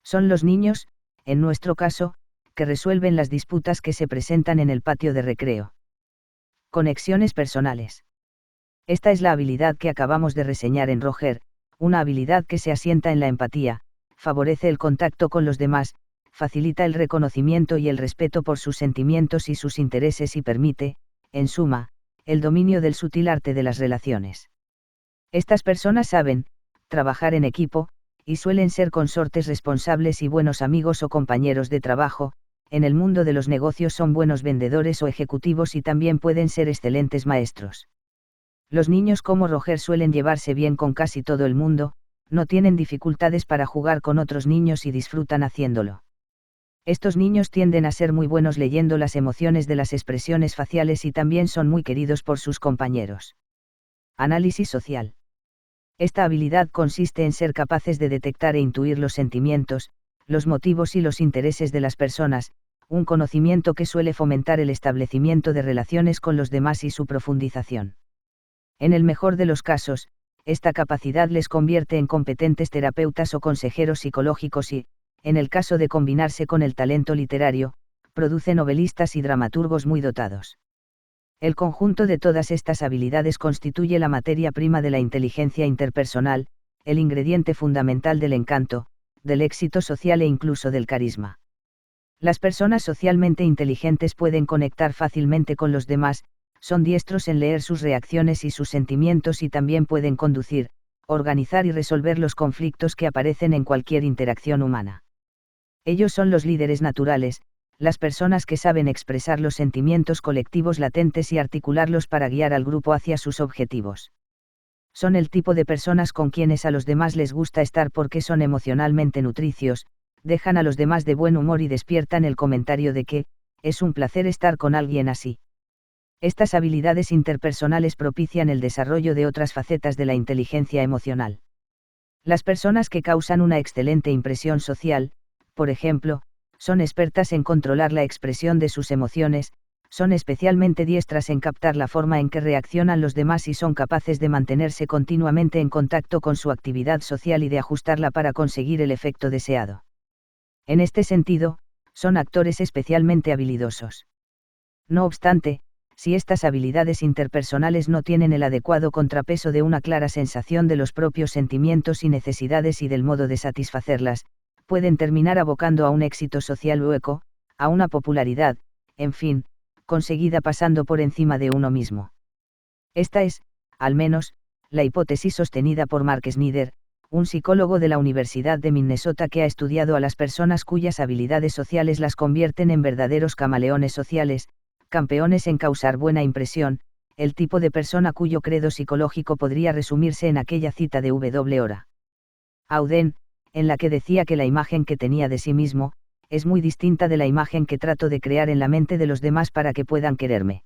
S1: Son los niños, en nuestro caso, que resuelven las disputas que se presentan en el patio de recreo. Conexiones personales. Esta es la habilidad que acabamos de reseñar en Roger, una habilidad que se asienta en la empatía, favorece el contacto con los demás, facilita el reconocimiento y el respeto por sus sentimientos y sus intereses y permite, en suma, el dominio del sutil arte de las relaciones. Estas personas saben trabajar en equipo, y suelen ser consortes responsables y buenos amigos o compañeros de trabajo. En el mundo de los negocios son buenos vendedores o ejecutivos y también pueden ser excelentes maestros. Los niños como Roger suelen llevarse bien con casi todo el mundo, no tienen dificultades para jugar con otros niños y disfrutan haciéndolo. Estos niños tienden a ser muy buenos leyendo las emociones de las expresiones faciales y también son muy queridos por sus compañeros. Análisis social. Esta habilidad consiste en ser capaces de detectar e intuir los sentimientos, los motivos y los intereses de las personas, un conocimiento que suele fomentar el establecimiento de relaciones con los demás y su profundización. En el mejor de los casos, esta capacidad les convierte en competentes terapeutas o consejeros psicológicos y, en el caso de combinarse con el talento literario, produce novelistas y dramaturgos muy dotados. El conjunto de todas estas habilidades constituye la materia prima de la inteligencia interpersonal, el ingrediente fundamental del encanto, del éxito social e incluso del carisma. Las personas socialmente inteligentes pueden conectar fácilmente con los demás, son diestros en leer sus reacciones y sus sentimientos y también pueden conducir, organizar y resolver los conflictos que aparecen en cualquier interacción humana. Ellos son los líderes naturales, las personas que saben expresar los sentimientos colectivos latentes y articularlos para guiar al grupo hacia sus objetivos. Son el tipo de personas con quienes a los demás les gusta estar porque son emocionalmente nutricios, dejan a los demás de buen humor y despiertan el comentario de que, es un placer estar con alguien así. Estas habilidades interpersonales propician el desarrollo de otras facetas de la inteligencia emocional. Las personas que causan una excelente impresión social, por ejemplo, son expertas en controlar la expresión de sus emociones, son especialmente diestras en captar la forma en que reaccionan los demás y son capaces de mantenerse continuamente en contacto con su actividad social y de ajustarla para conseguir el efecto deseado. En este sentido, son actores especialmente habilidosos. No obstante, si estas habilidades interpersonales no tienen el adecuado contrapeso de una clara sensación de los propios sentimientos y necesidades y del modo de satisfacerlas, pueden terminar abocando a un éxito social hueco, a una popularidad, en fin, conseguida pasando por encima de uno mismo. Esta es, al menos, la hipótesis sostenida por Mark Snyder, un psicólogo de la Universidad de Minnesota que ha estudiado a las personas cuyas habilidades sociales las convierten en verdaderos camaleones sociales, campeones en causar buena impresión, el tipo de persona cuyo credo psicológico podría resumirse en aquella cita de W. Ora Auden, en la que decía que la imagen que tenía de sí mismo, es muy distinta de la imagen que trato de crear en la mente de los demás para que puedan quererme.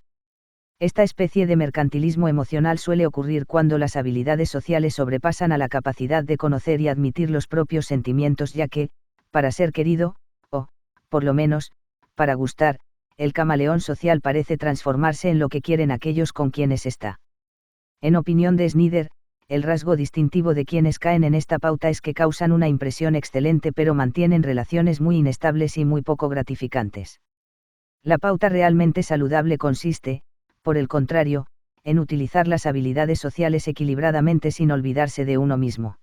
S1: Esta especie de mercantilismo emocional suele ocurrir cuando las habilidades sociales sobrepasan a la capacidad de conocer y admitir los propios sentimientos ya que, Para ser querido, o, por lo menos, para gustar, el camaleón social parece transformarse en lo que quieren aquellos con quienes está. En opinión de Snyder, el rasgo distintivo de quienes caen en esta pauta es que causan una impresión excelente pero mantienen relaciones muy inestables y muy poco gratificantes. La pauta realmente saludable consiste, por el contrario, en utilizar las habilidades sociales equilibradamente sin olvidarse de uno mismo.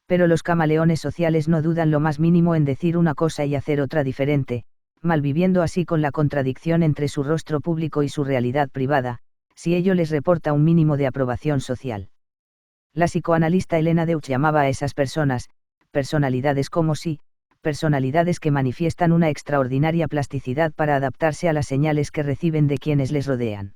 S1: Pero los camaleones sociales no dudan lo más mínimo en decir una cosa y hacer otra diferente, malviviendo así con la contradicción entre su rostro público y su realidad privada, si ello les reporta un mínimo de aprobación social. La psicoanalista Elena Deutsch llamaba a esas personas, personalidades como sí, personalidades que manifiestan una extraordinaria plasticidad para adaptarse a las señales que reciben de quienes les rodean.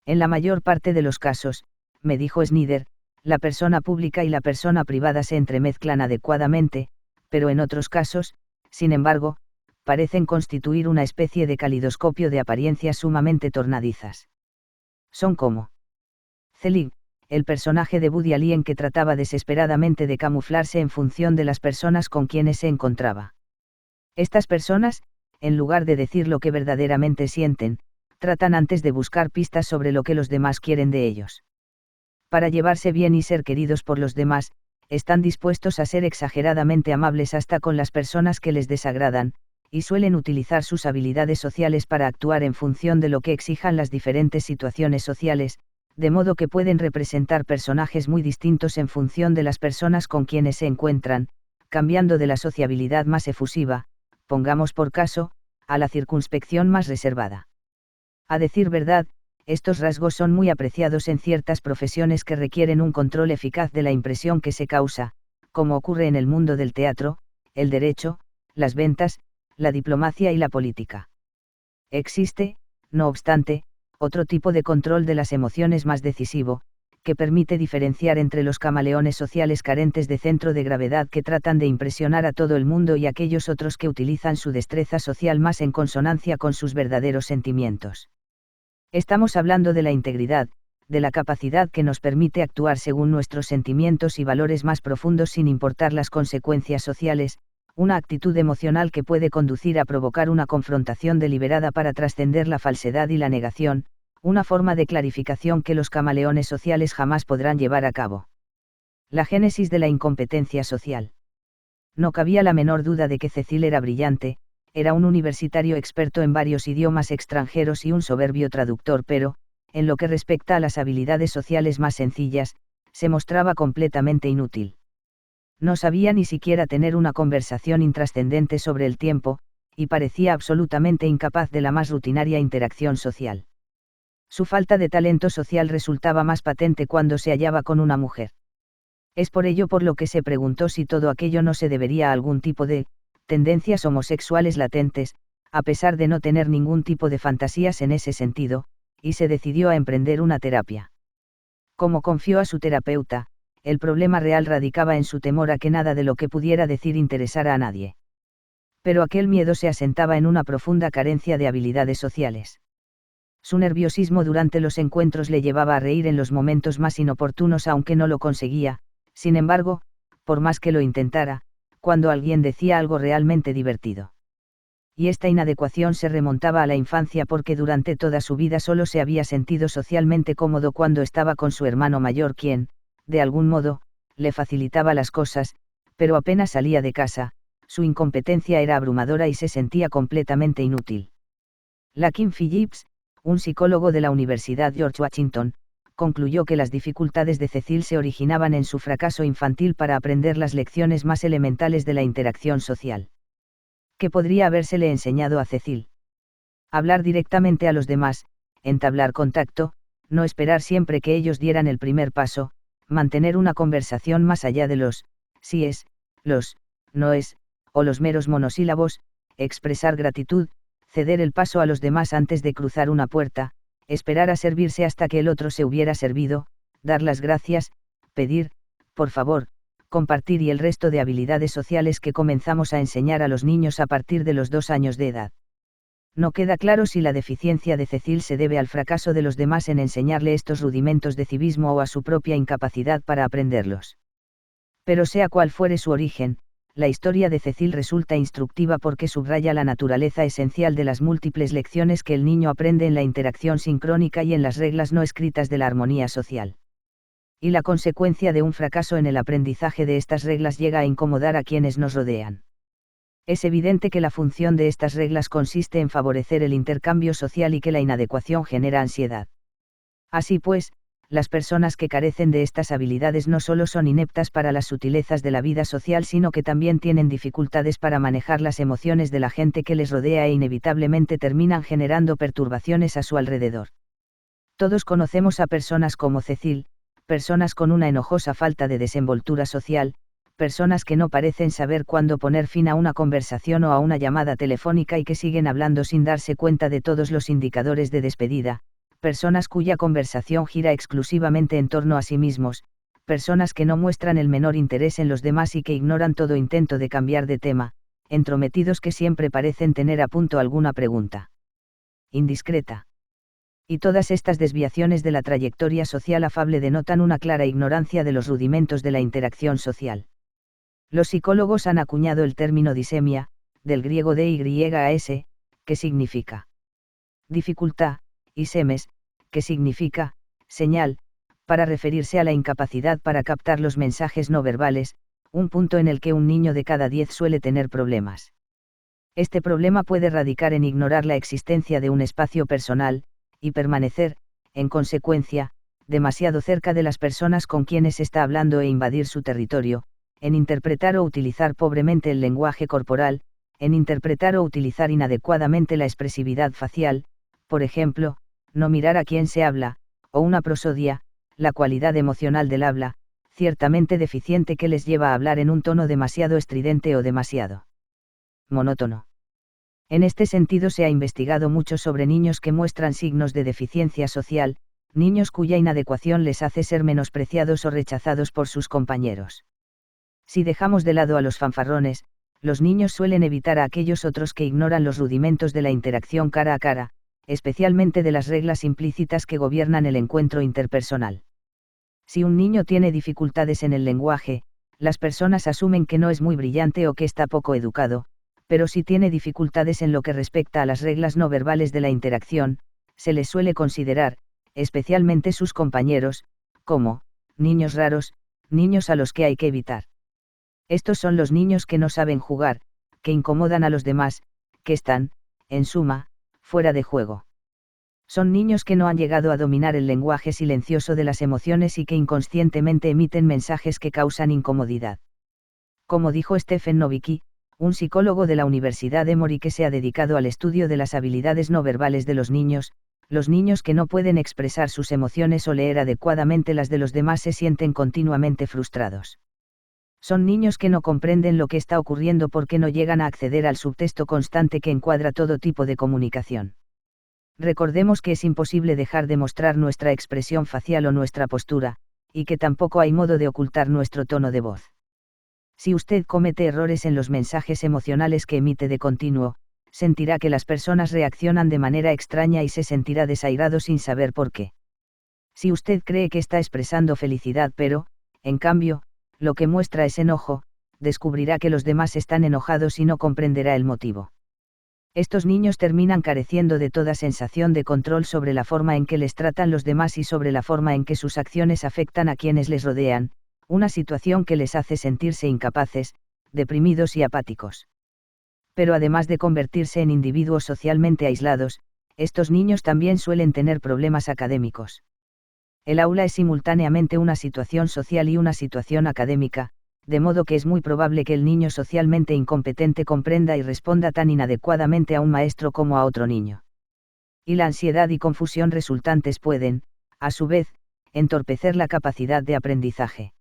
S1: En la mayor parte de los casos, me dijo Snyder, la persona pública y la persona privada se entremezclan adecuadamente, pero en otros casos, sin embargo, parecen constituir una especie de calidoscopio de apariencias sumamente tornadizas. Son como Zelig, el personaje de Woody Allen que trataba desesperadamente de camuflarse en función de las personas con quienes se encontraba. Estas personas, en lugar de decir lo que verdaderamente sienten, tratan antes de buscar pistas sobre lo que los demás quieren de ellos. Para llevarse bien y ser queridos por los demás, están dispuestos a ser exageradamente amables hasta con las personas que les desagradan, y suelen utilizar sus habilidades sociales para actuar en función de lo que exijan las diferentes situaciones sociales, de modo que pueden representar personajes muy distintos en función de las personas con quienes se encuentran, cambiando de la sociabilidad más efusiva, pongamos por caso, a la circunspección más reservada. A decir verdad, estos rasgos son muy apreciados en ciertas profesiones que requieren un control eficaz de la impresión que se causa, como ocurre en el mundo del teatro, el derecho, las ventas, la diplomacia y la política. Existe, no obstante, otro tipo de control de las emociones más decisivo, que permite diferenciar entre los camaleones sociales carentes de centro de gravedad que tratan de impresionar a todo el mundo y aquellos otros que utilizan su destreza social más en consonancia con sus verdaderos sentimientos. Estamos hablando de la integridad, de la capacidad que nos permite actuar según nuestros sentimientos y valores más profundos sin importar las consecuencias sociales, una actitud emocional que puede conducir a provocar una confrontación deliberada para trascender la falsedad y la negación, una forma de clarificación que los camaleones sociales jamás podrán llevar a cabo. La génesis de la incompetencia social. No cabía la menor duda de que Cecil era brillante, era un universitario experto en varios idiomas extranjeros y un soberbio traductor, pero, en lo que respecta a las habilidades sociales más sencillas, se mostraba completamente inútil. No sabía ni siquiera tener una conversación intrascendente sobre el tiempo, y parecía absolutamente incapaz de la más rutinaria interacción social. Su falta de talento social resultaba más patente cuando se hallaba con una mujer. Es por ello por lo que se preguntó si todo aquello no se debería a algún tipo de tendencias homosexuales latentes, a pesar de no tener ningún tipo de fantasías en ese sentido, y se decidió a emprender una terapia. Como confió a su terapeuta, el problema real radicaba en su temor a que nada de lo que pudiera decir interesara a nadie. Pero aquel miedo se asentaba en una profunda carencia de habilidades sociales. Su nerviosismo durante los encuentros le llevaba a reír en los momentos más inoportunos aunque no lo conseguía, sin embargo, por más que lo intentara, cuando alguien decía algo realmente divertido. Y esta inadecuación se remontaba a la infancia porque durante toda su vida solo se había sentido socialmente cómodo cuando estaba con su hermano mayor quien, de algún modo, le facilitaba las cosas, pero apenas salía de casa, su incompetencia era abrumadora y se sentía completamente inútil. Lakin Phillips, un psicólogo de la Universidad George Washington, concluyó que las dificultades de Cecil se originaban en su fracaso infantil para aprender las lecciones más elementales de la interacción social. ¿Qué podría habérsele enseñado a Cecil? Hablar directamente a los demás, entablar contacto, no esperar siempre que ellos dieran el primer paso, mantener una conversación más allá de los síes, los noes, o los meros monosílabos, expresar gratitud, ceder el paso a los demás antes de cruzar una puerta, esperar a servirse hasta que el otro se hubiera servido, dar las gracias, pedir, por favor, compartir y el resto de habilidades sociales que comenzamos a enseñar a los niños a partir de los 2 años de edad. No queda claro si la deficiencia de Cecil se debe al fracaso de los demás en enseñarle estos rudimentos de civismo o a su propia incapacidad para aprenderlos. Pero sea cual fuere su origen, la historia de Cecil resulta instructiva porque subraya la naturaleza esencial de las múltiples lecciones que el niño aprende en la interacción sincrónica y en las reglas no escritas de la armonía social. Y la consecuencia de un fracaso en el aprendizaje de estas reglas llega a incomodar a quienes nos rodean. Es evidente que la función de estas reglas consiste en favorecer el intercambio social y que la inadecuación genera ansiedad. Así pues, las personas que carecen de estas habilidades no solo son ineptas para las sutilezas de la vida social, sino que también tienen dificultades para manejar las emociones de la gente que les rodea e inevitablemente terminan generando perturbaciones a su alrededor. Todos conocemos a personas como Cecil, personas con una enojosa falta de desenvoltura social, personas que no parecen saber cuándo poner fin a una conversación o a una llamada telefónica y que siguen hablando sin darse cuenta de todos los indicadores de despedida, personas cuya conversación gira exclusivamente en torno a sí mismos, personas que no muestran el menor interés en los demás y que ignoran todo intento de cambiar de tema, entrometidos que siempre parecen tener a punto alguna pregunta indiscreta. Y todas estas desviaciones de la trayectoria social afable denotan una clara ignorancia de los rudimentos de la interacción social. Los psicólogos han acuñado el término disemia, del griego dys, que significa dificultad, y semes, que significa señal, para referirse a la incapacidad para captar los mensajes no verbales, un punto en el que un niño de cada 10 suele tener problemas. Este problema puede radicar en ignorar la existencia de un espacio personal, y permanecer, en consecuencia, demasiado cerca de las personas con quienes está hablando e invadir su territorio, en interpretar o utilizar pobremente el lenguaje corporal, en interpretar o utilizar inadecuadamente la expresividad facial, por ejemplo, no mirar a quien se habla, o una prosodia, la cualidad emocional del habla, ciertamente deficiente que les lleva a hablar en un tono demasiado estridente o demasiado monótono. En este sentido se ha investigado mucho sobre niños que muestran signos de deficiencia social, niños cuya inadecuación les hace ser menospreciados o rechazados por sus compañeros. Si dejamos de lado a los fanfarrones, los niños suelen evitar a aquellos otros que ignoran los rudimentos de la interacción cara a cara, especialmente de las reglas implícitas que gobiernan el encuentro interpersonal. Si un niño tiene dificultades en el lenguaje, las personas asumen que no es muy brillante o que está poco educado, pero si tiene dificultades en lo que respecta a las reglas no verbales de la interacción, se les suele considerar, especialmente sus compañeros, como niños raros, niños a los que hay que evitar. Estos son los niños que no saben jugar, que incomodan a los demás, que están, en suma, fuera de juego. Son niños que no han llegado a dominar el lenguaje silencioso de las emociones y que inconscientemente emiten mensajes que causan incomodidad. Como dijo Stephen Novicki, un psicólogo de la Universidad Emory que se ha dedicado al estudio de las habilidades no verbales de los niños que no pueden expresar sus emociones o leer adecuadamente las de los demás se sienten continuamente frustrados. Son niños que no comprenden lo que está ocurriendo porque no llegan a acceder al subtexto constante que encuadra todo tipo de comunicación. Recordemos que es imposible dejar de mostrar nuestra expresión facial o nuestra postura, y que tampoco hay modo de ocultar nuestro tono de voz. Si usted comete errores en los mensajes emocionales que emite de continuo, sentirá que las personas reaccionan de manera extraña y se sentirá desairado sin saber por qué. Si usted cree que está expresando felicidad pero, en cambio, lo que muestra es enojo, descubrirá que los demás están enojados y no comprenderá el motivo. Estos niños terminan careciendo de toda sensación de control sobre la forma en que les tratan los demás y sobre la forma en que sus acciones afectan a quienes les rodean, una situación que les hace sentirse incapaces, deprimidos y apáticos. Pero además de convertirse en individuos socialmente aislados, estos niños también suelen tener problemas académicos. El aula es simultáneamente una situación social y una situación académica, de modo que es muy probable que el niño socialmente incompetente comprenda y responda tan inadecuadamente a un maestro como a otro niño. Y la ansiedad y confusión resultantes pueden, a su vez, entorpecer la capacidad de aprendizaje.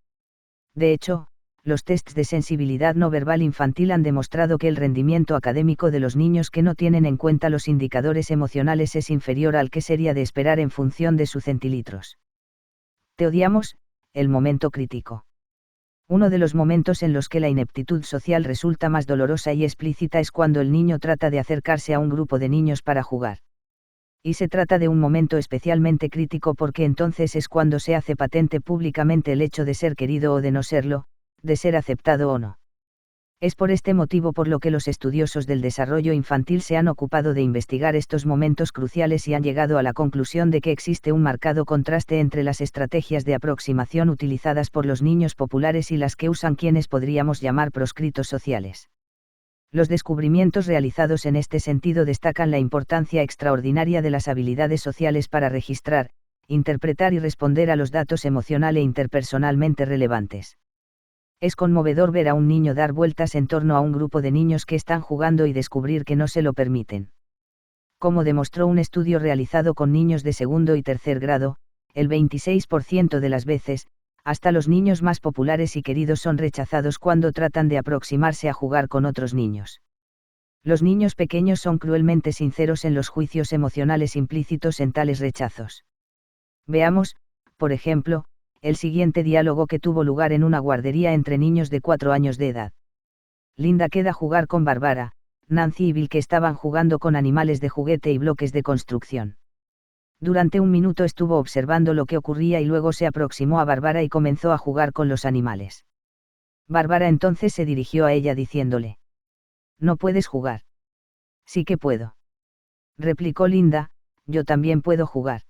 S1: De hecho, los tests de sensibilidad no verbal infantil han demostrado que el rendimiento académico de los niños que no tienen en cuenta los indicadores emocionales es inferior al que sería de esperar en función de su centilitros. Te odiamos, el momento crítico. Uno de los momentos en los que la ineptitud social resulta más dolorosa y explícita es cuando el niño trata de acercarse a un grupo de niños para jugar. Y se trata de un momento especialmente crítico porque entonces es cuando se hace patente públicamente el hecho de ser querido o de no serlo, de ser aceptado o no. Es por este motivo por lo que los estudiosos del desarrollo infantil se han ocupado de investigar estos momentos cruciales y han llegado a la conclusión de que existe un marcado contraste entre las estrategias de aproximación utilizadas por los niños populares y las que usan quienes podríamos llamar proscritos sociales. Los descubrimientos realizados en este sentido destacan la importancia extraordinaria de las habilidades sociales para registrar, interpretar y responder a los datos emocional e interpersonalmente relevantes. Es conmovedor ver a un niño dar vueltas en torno a un grupo de niños que están jugando y descubrir que no se lo permiten. Como demostró un estudio realizado con niños de segundo y tercer grado, el 26% de las veces, hasta los niños más populares y queridos son rechazados cuando tratan de aproximarse a jugar con otros niños. Los niños pequeños son cruelmente sinceros en los juicios emocionales implícitos en tales rechazos. Veamos, por ejemplo, el siguiente diálogo que tuvo lugar en una guardería entre niños de 4 años de edad. Linda queda a jugar con Bárbara, Nancy y Bill que estaban jugando con animales de juguete y bloques de construcción. Durante un minuto estuvo observando lo que ocurría y luego se aproximó a Bárbara y comenzó a jugar con los animales. Bárbara entonces se dirigió a ella diciéndole: «No puedes jugar». «Sí que puedo», replicó Linda, «yo también puedo jugar».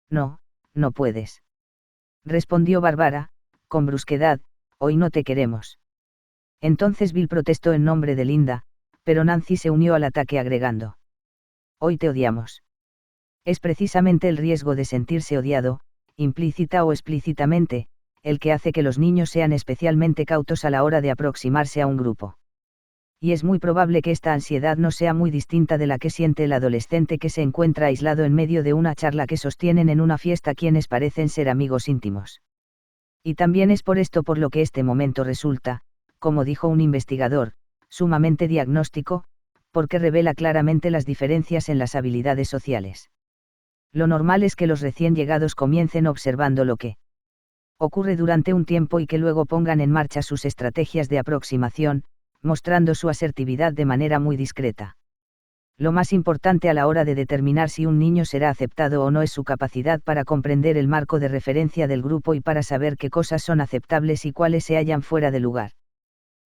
S1: «No, no puedes», respondió Bárbara, con brusquedad, «hoy no te queremos». Entonces Bill protestó en nombre de Linda, pero Nancy se unió al ataque agregando: «Hoy te odiamos». Es precisamente el riesgo de sentirse odiado, implícita o explícitamente, el que hace que los niños sean especialmente cautos a la hora de aproximarse a un grupo. Y es muy probable que esta ansiedad no sea muy distinta de la que siente el adolescente que se encuentra aislado en medio de una charla que sostienen en una fiesta quienes parecen ser amigos íntimos. Y también es por esto por lo que este momento resulta, como dijo un investigador, sumamente diagnóstico, porque revela claramente las diferencias en las habilidades sociales. Lo normal es que los recién llegados comiencen observando lo que ocurre durante un tiempo y que luego pongan en marcha sus estrategias de aproximación, mostrando su asertividad de manera muy discreta. Lo más importante a la hora de determinar si un niño será aceptado o no es su capacidad para comprender el marco de referencia del grupo y para saber qué cosas son aceptables y cuáles se hallan fuera de lugar.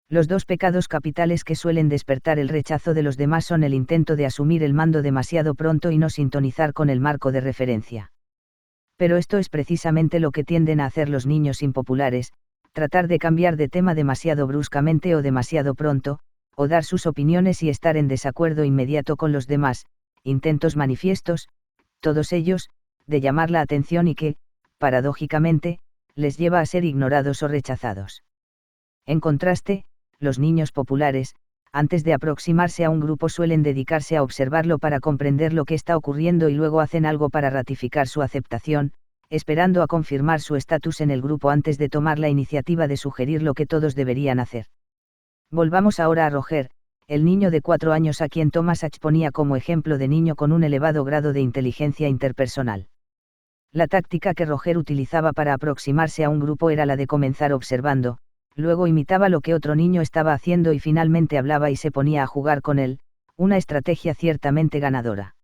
S1: Los dos pecados capitales que suelen despertar el rechazo de los demás son el intento de asumir el mando demasiado pronto y no sintonizar con el marco de referencia. Pero esto es precisamente lo que tienden a hacer los niños impopulares, tratar de cambiar de tema demasiado bruscamente o demasiado pronto, o dar sus opiniones y estar en desacuerdo inmediato con los demás, intentos manifiestos, todos ellos, de llamar la atención y que, paradójicamente, les lleva a ser ignorados o rechazados. En contraste, los niños populares, antes de aproximarse a un grupo suelen dedicarse a observarlo para comprender lo que está ocurriendo y luego hacen algo para ratificar su aceptación, esperando a confirmar su estatus en el grupo antes de tomar la iniciativa de sugerir lo que todos deberían hacer. Volvamos ahora a Roger, el niño de 4 años a quien Thomas H. ponía como ejemplo de niño con un elevado grado de inteligencia interpersonal. La táctica que Roger utilizaba para aproximarse a un grupo era la de comenzar observando, luego imitaba lo que otro niño estaba haciendo y finalmente hablaba y se ponía a jugar con él, una estrategia ciertamente ganadora.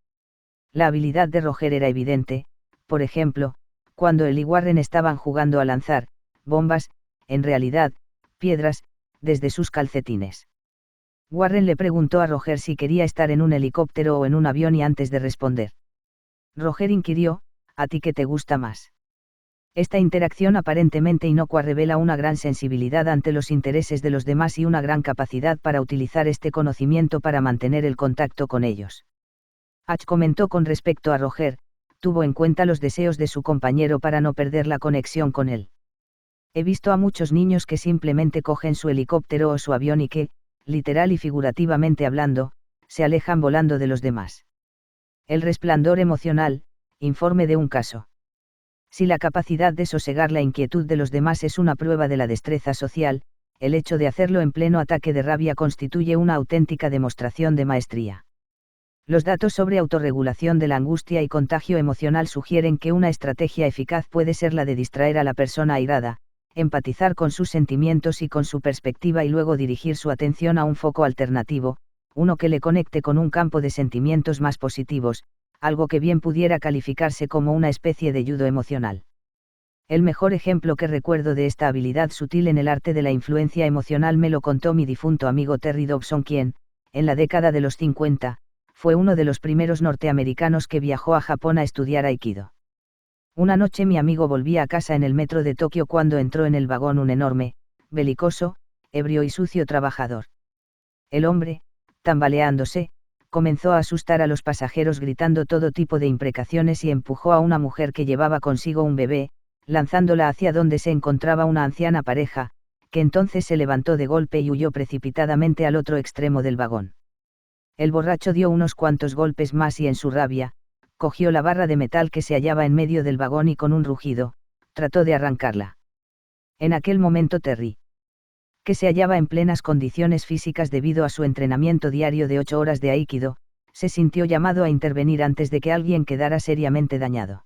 S1: La habilidad de Roger era evidente, por ejemplo, cuando él y Warren estaban jugando a lanzar bombas, en realidad, piedras, desde sus calcetines. Warren le preguntó a Roger si quería estar en un helicóptero o en un avión y antes de responder, Roger inquirió: ¿a ti qué te gusta más? Esta interacción aparentemente inocua revela una gran sensibilidad ante los intereses de los demás y una gran capacidad para utilizar este conocimiento para mantener el contacto con ellos. H comentó con respecto a Roger: tuvo en cuenta los deseos de su compañero para no perder la conexión con él. He visto a muchos niños que simplemente cogen su helicóptero o su avión y que, literal y figurativamente hablando, se alejan volando de los demás. El resplandor emocional, informe de un caso. Si la capacidad de sosegar la inquietud de los demás es una prueba de la destreza social, el hecho de hacerlo en pleno ataque de rabia constituye una auténtica demostración de maestría. Los datos sobre autorregulación de la angustia y contagio emocional sugieren que una estrategia eficaz puede ser la de distraer a la persona airada, empatizar con sus sentimientos y con su perspectiva y luego dirigir su atención a un foco alternativo, uno que le conecte con un campo de sentimientos más positivos, algo que bien pudiera calificarse como una especie de judo emocional. El mejor ejemplo que recuerdo de esta habilidad sutil en el arte de la influencia emocional me lo contó mi difunto amigo Terry Dobson, quien, en la década de los 50, fue uno de los primeros norteamericanos que viajó a Japón a estudiar Aikido. Una noche mi amigo volvía a casa en el metro de Tokio cuando entró en el vagón un enorme, belicoso, ebrio y sucio trabajador. El hombre, tambaleándose, comenzó a asustar a los pasajeros gritando todo tipo de imprecaciones y empujó a una mujer que llevaba consigo un bebé, lanzándola hacia donde se encontraba una anciana pareja, que entonces se levantó de golpe y huyó precipitadamente al otro extremo del vagón. El borracho dio unos cuantos golpes más y en su rabia, cogió la barra de metal que se hallaba en medio del vagón y con un rugido, trató de arrancarla. En aquel momento Terry, que se hallaba en plenas condiciones físicas debido a su entrenamiento diario de 8 horas de Aikido, se sintió llamado a intervenir antes de que alguien quedara seriamente dañado.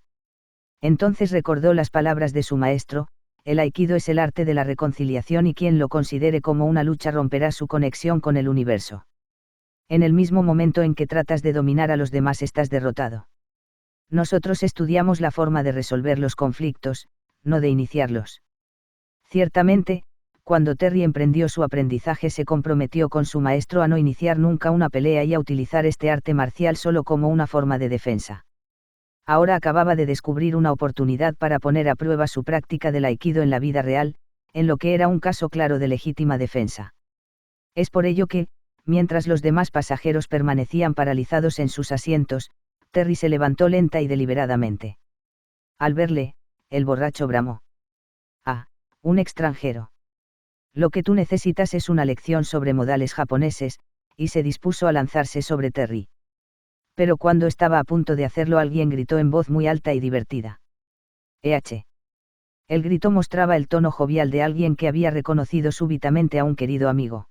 S1: Entonces recordó las palabras de su maestro: el Aikido es el arte de la reconciliación y quien lo considere como una lucha romperá su conexión con el universo. En el mismo momento en que tratas de dominar a los demás estás derrotado. Nosotros estudiamos la forma de resolver los conflictos, no de iniciarlos. Ciertamente, cuando Terry emprendió su aprendizaje se comprometió con su maestro a no iniciar nunca una pelea y a utilizar este arte marcial solo como una forma de defensa. Ahora acababa de descubrir una oportunidad para poner a prueba su práctica del Aikido en la vida real, en lo que era un caso claro de legítima defensa. Es por ello que, mientras los demás pasajeros permanecían paralizados en sus asientos, Terry se levantó lenta y deliberadamente. Al verle, el borracho bramó: «Ah, un extranjero. Lo que tú necesitas es una lección sobre modales japoneses», y se dispuso a lanzarse sobre Terry. Pero cuando estaba a punto de hacerlo alguien gritó en voz muy alta y divertida: «¡Eh!». El grito mostraba el tono jovial de alguien que había reconocido súbitamente a un querido amigo.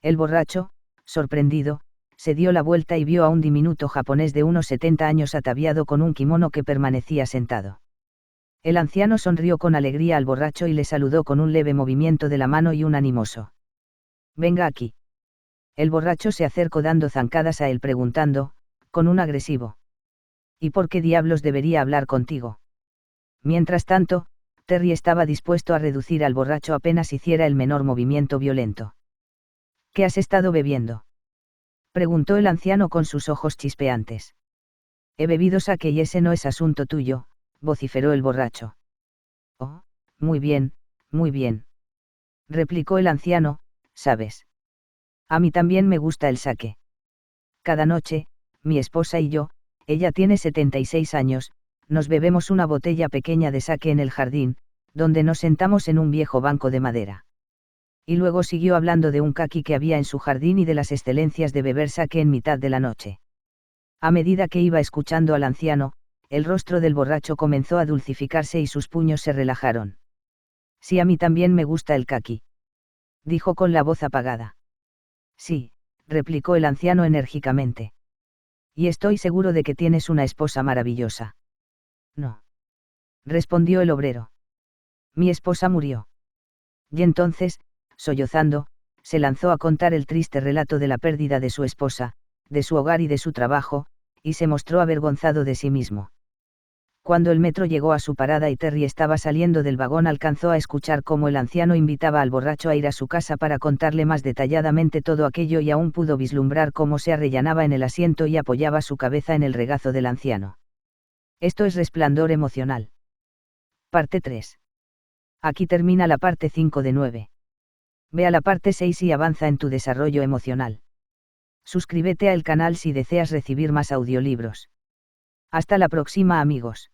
S1: El borracho, sorprendido, se dio la vuelta y vio a un diminuto japonés de unos 70 años ataviado con un kimono que permanecía sentado. El anciano sonrió con alegría al borracho y le saludó con un leve movimiento de la mano y un animoso: «Venga aquí». El borracho se acercó dando zancadas a él preguntando, con un agresivo: «¿Y por qué diablos debería hablar contigo?». Mientras tanto, Terry estaba dispuesto a reducir al borracho apenas hiciera el menor movimiento violento. «¿Qué has estado bebiendo?», preguntó el anciano con sus ojos chispeantes. «He bebido sake y ese no es asunto tuyo», vociferó el borracho. «Oh, muy bien, replicó el anciano, «sabes. A mí también me gusta el sake. Cada noche, mi esposa y yo, ella tiene 76 años, nos bebemos una botella pequeña de sake en el jardín, donde nos sentamos en un viejo banco de madera». Y luego siguió hablando de un kaki que había en su jardín y de las excelencias de beber sake en mitad de la noche. A medida que iba escuchando al anciano, el rostro del borracho comenzó a dulcificarse y sus puños se relajaron. «Sí, a mí también me gusta el kaki», dijo con la voz apagada. «Sí», replicó el anciano enérgicamente. «Y estoy seguro de que tienes una esposa maravillosa». «No», respondió el obrero. «Mi esposa murió». Y entonces, sollozando, se lanzó a contar el triste relato de la pérdida de su esposa, de su hogar y de su trabajo, y se mostró avergonzado de sí mismo. Cuando el metro llegó a su parada y Terry estaba saliendo del vagón alcanzó a escuchar cómo el anciano invitaba al borracho a ir a su casa para contarle más detalladamente todo aquello y aún pudo vislumbrar cómo se arrellanaba en el asiento y apoyaba su cabeza en el regazo del anciano. Esto es Resplandor emocional. Parte 3. Aquí termina la parte 5 de 9. Ve a la parte 6 y avanza en tu desarrollo emocional. Suscríbete al canal si deseas recibir más audiolibros. Hasta la próxima, amigos.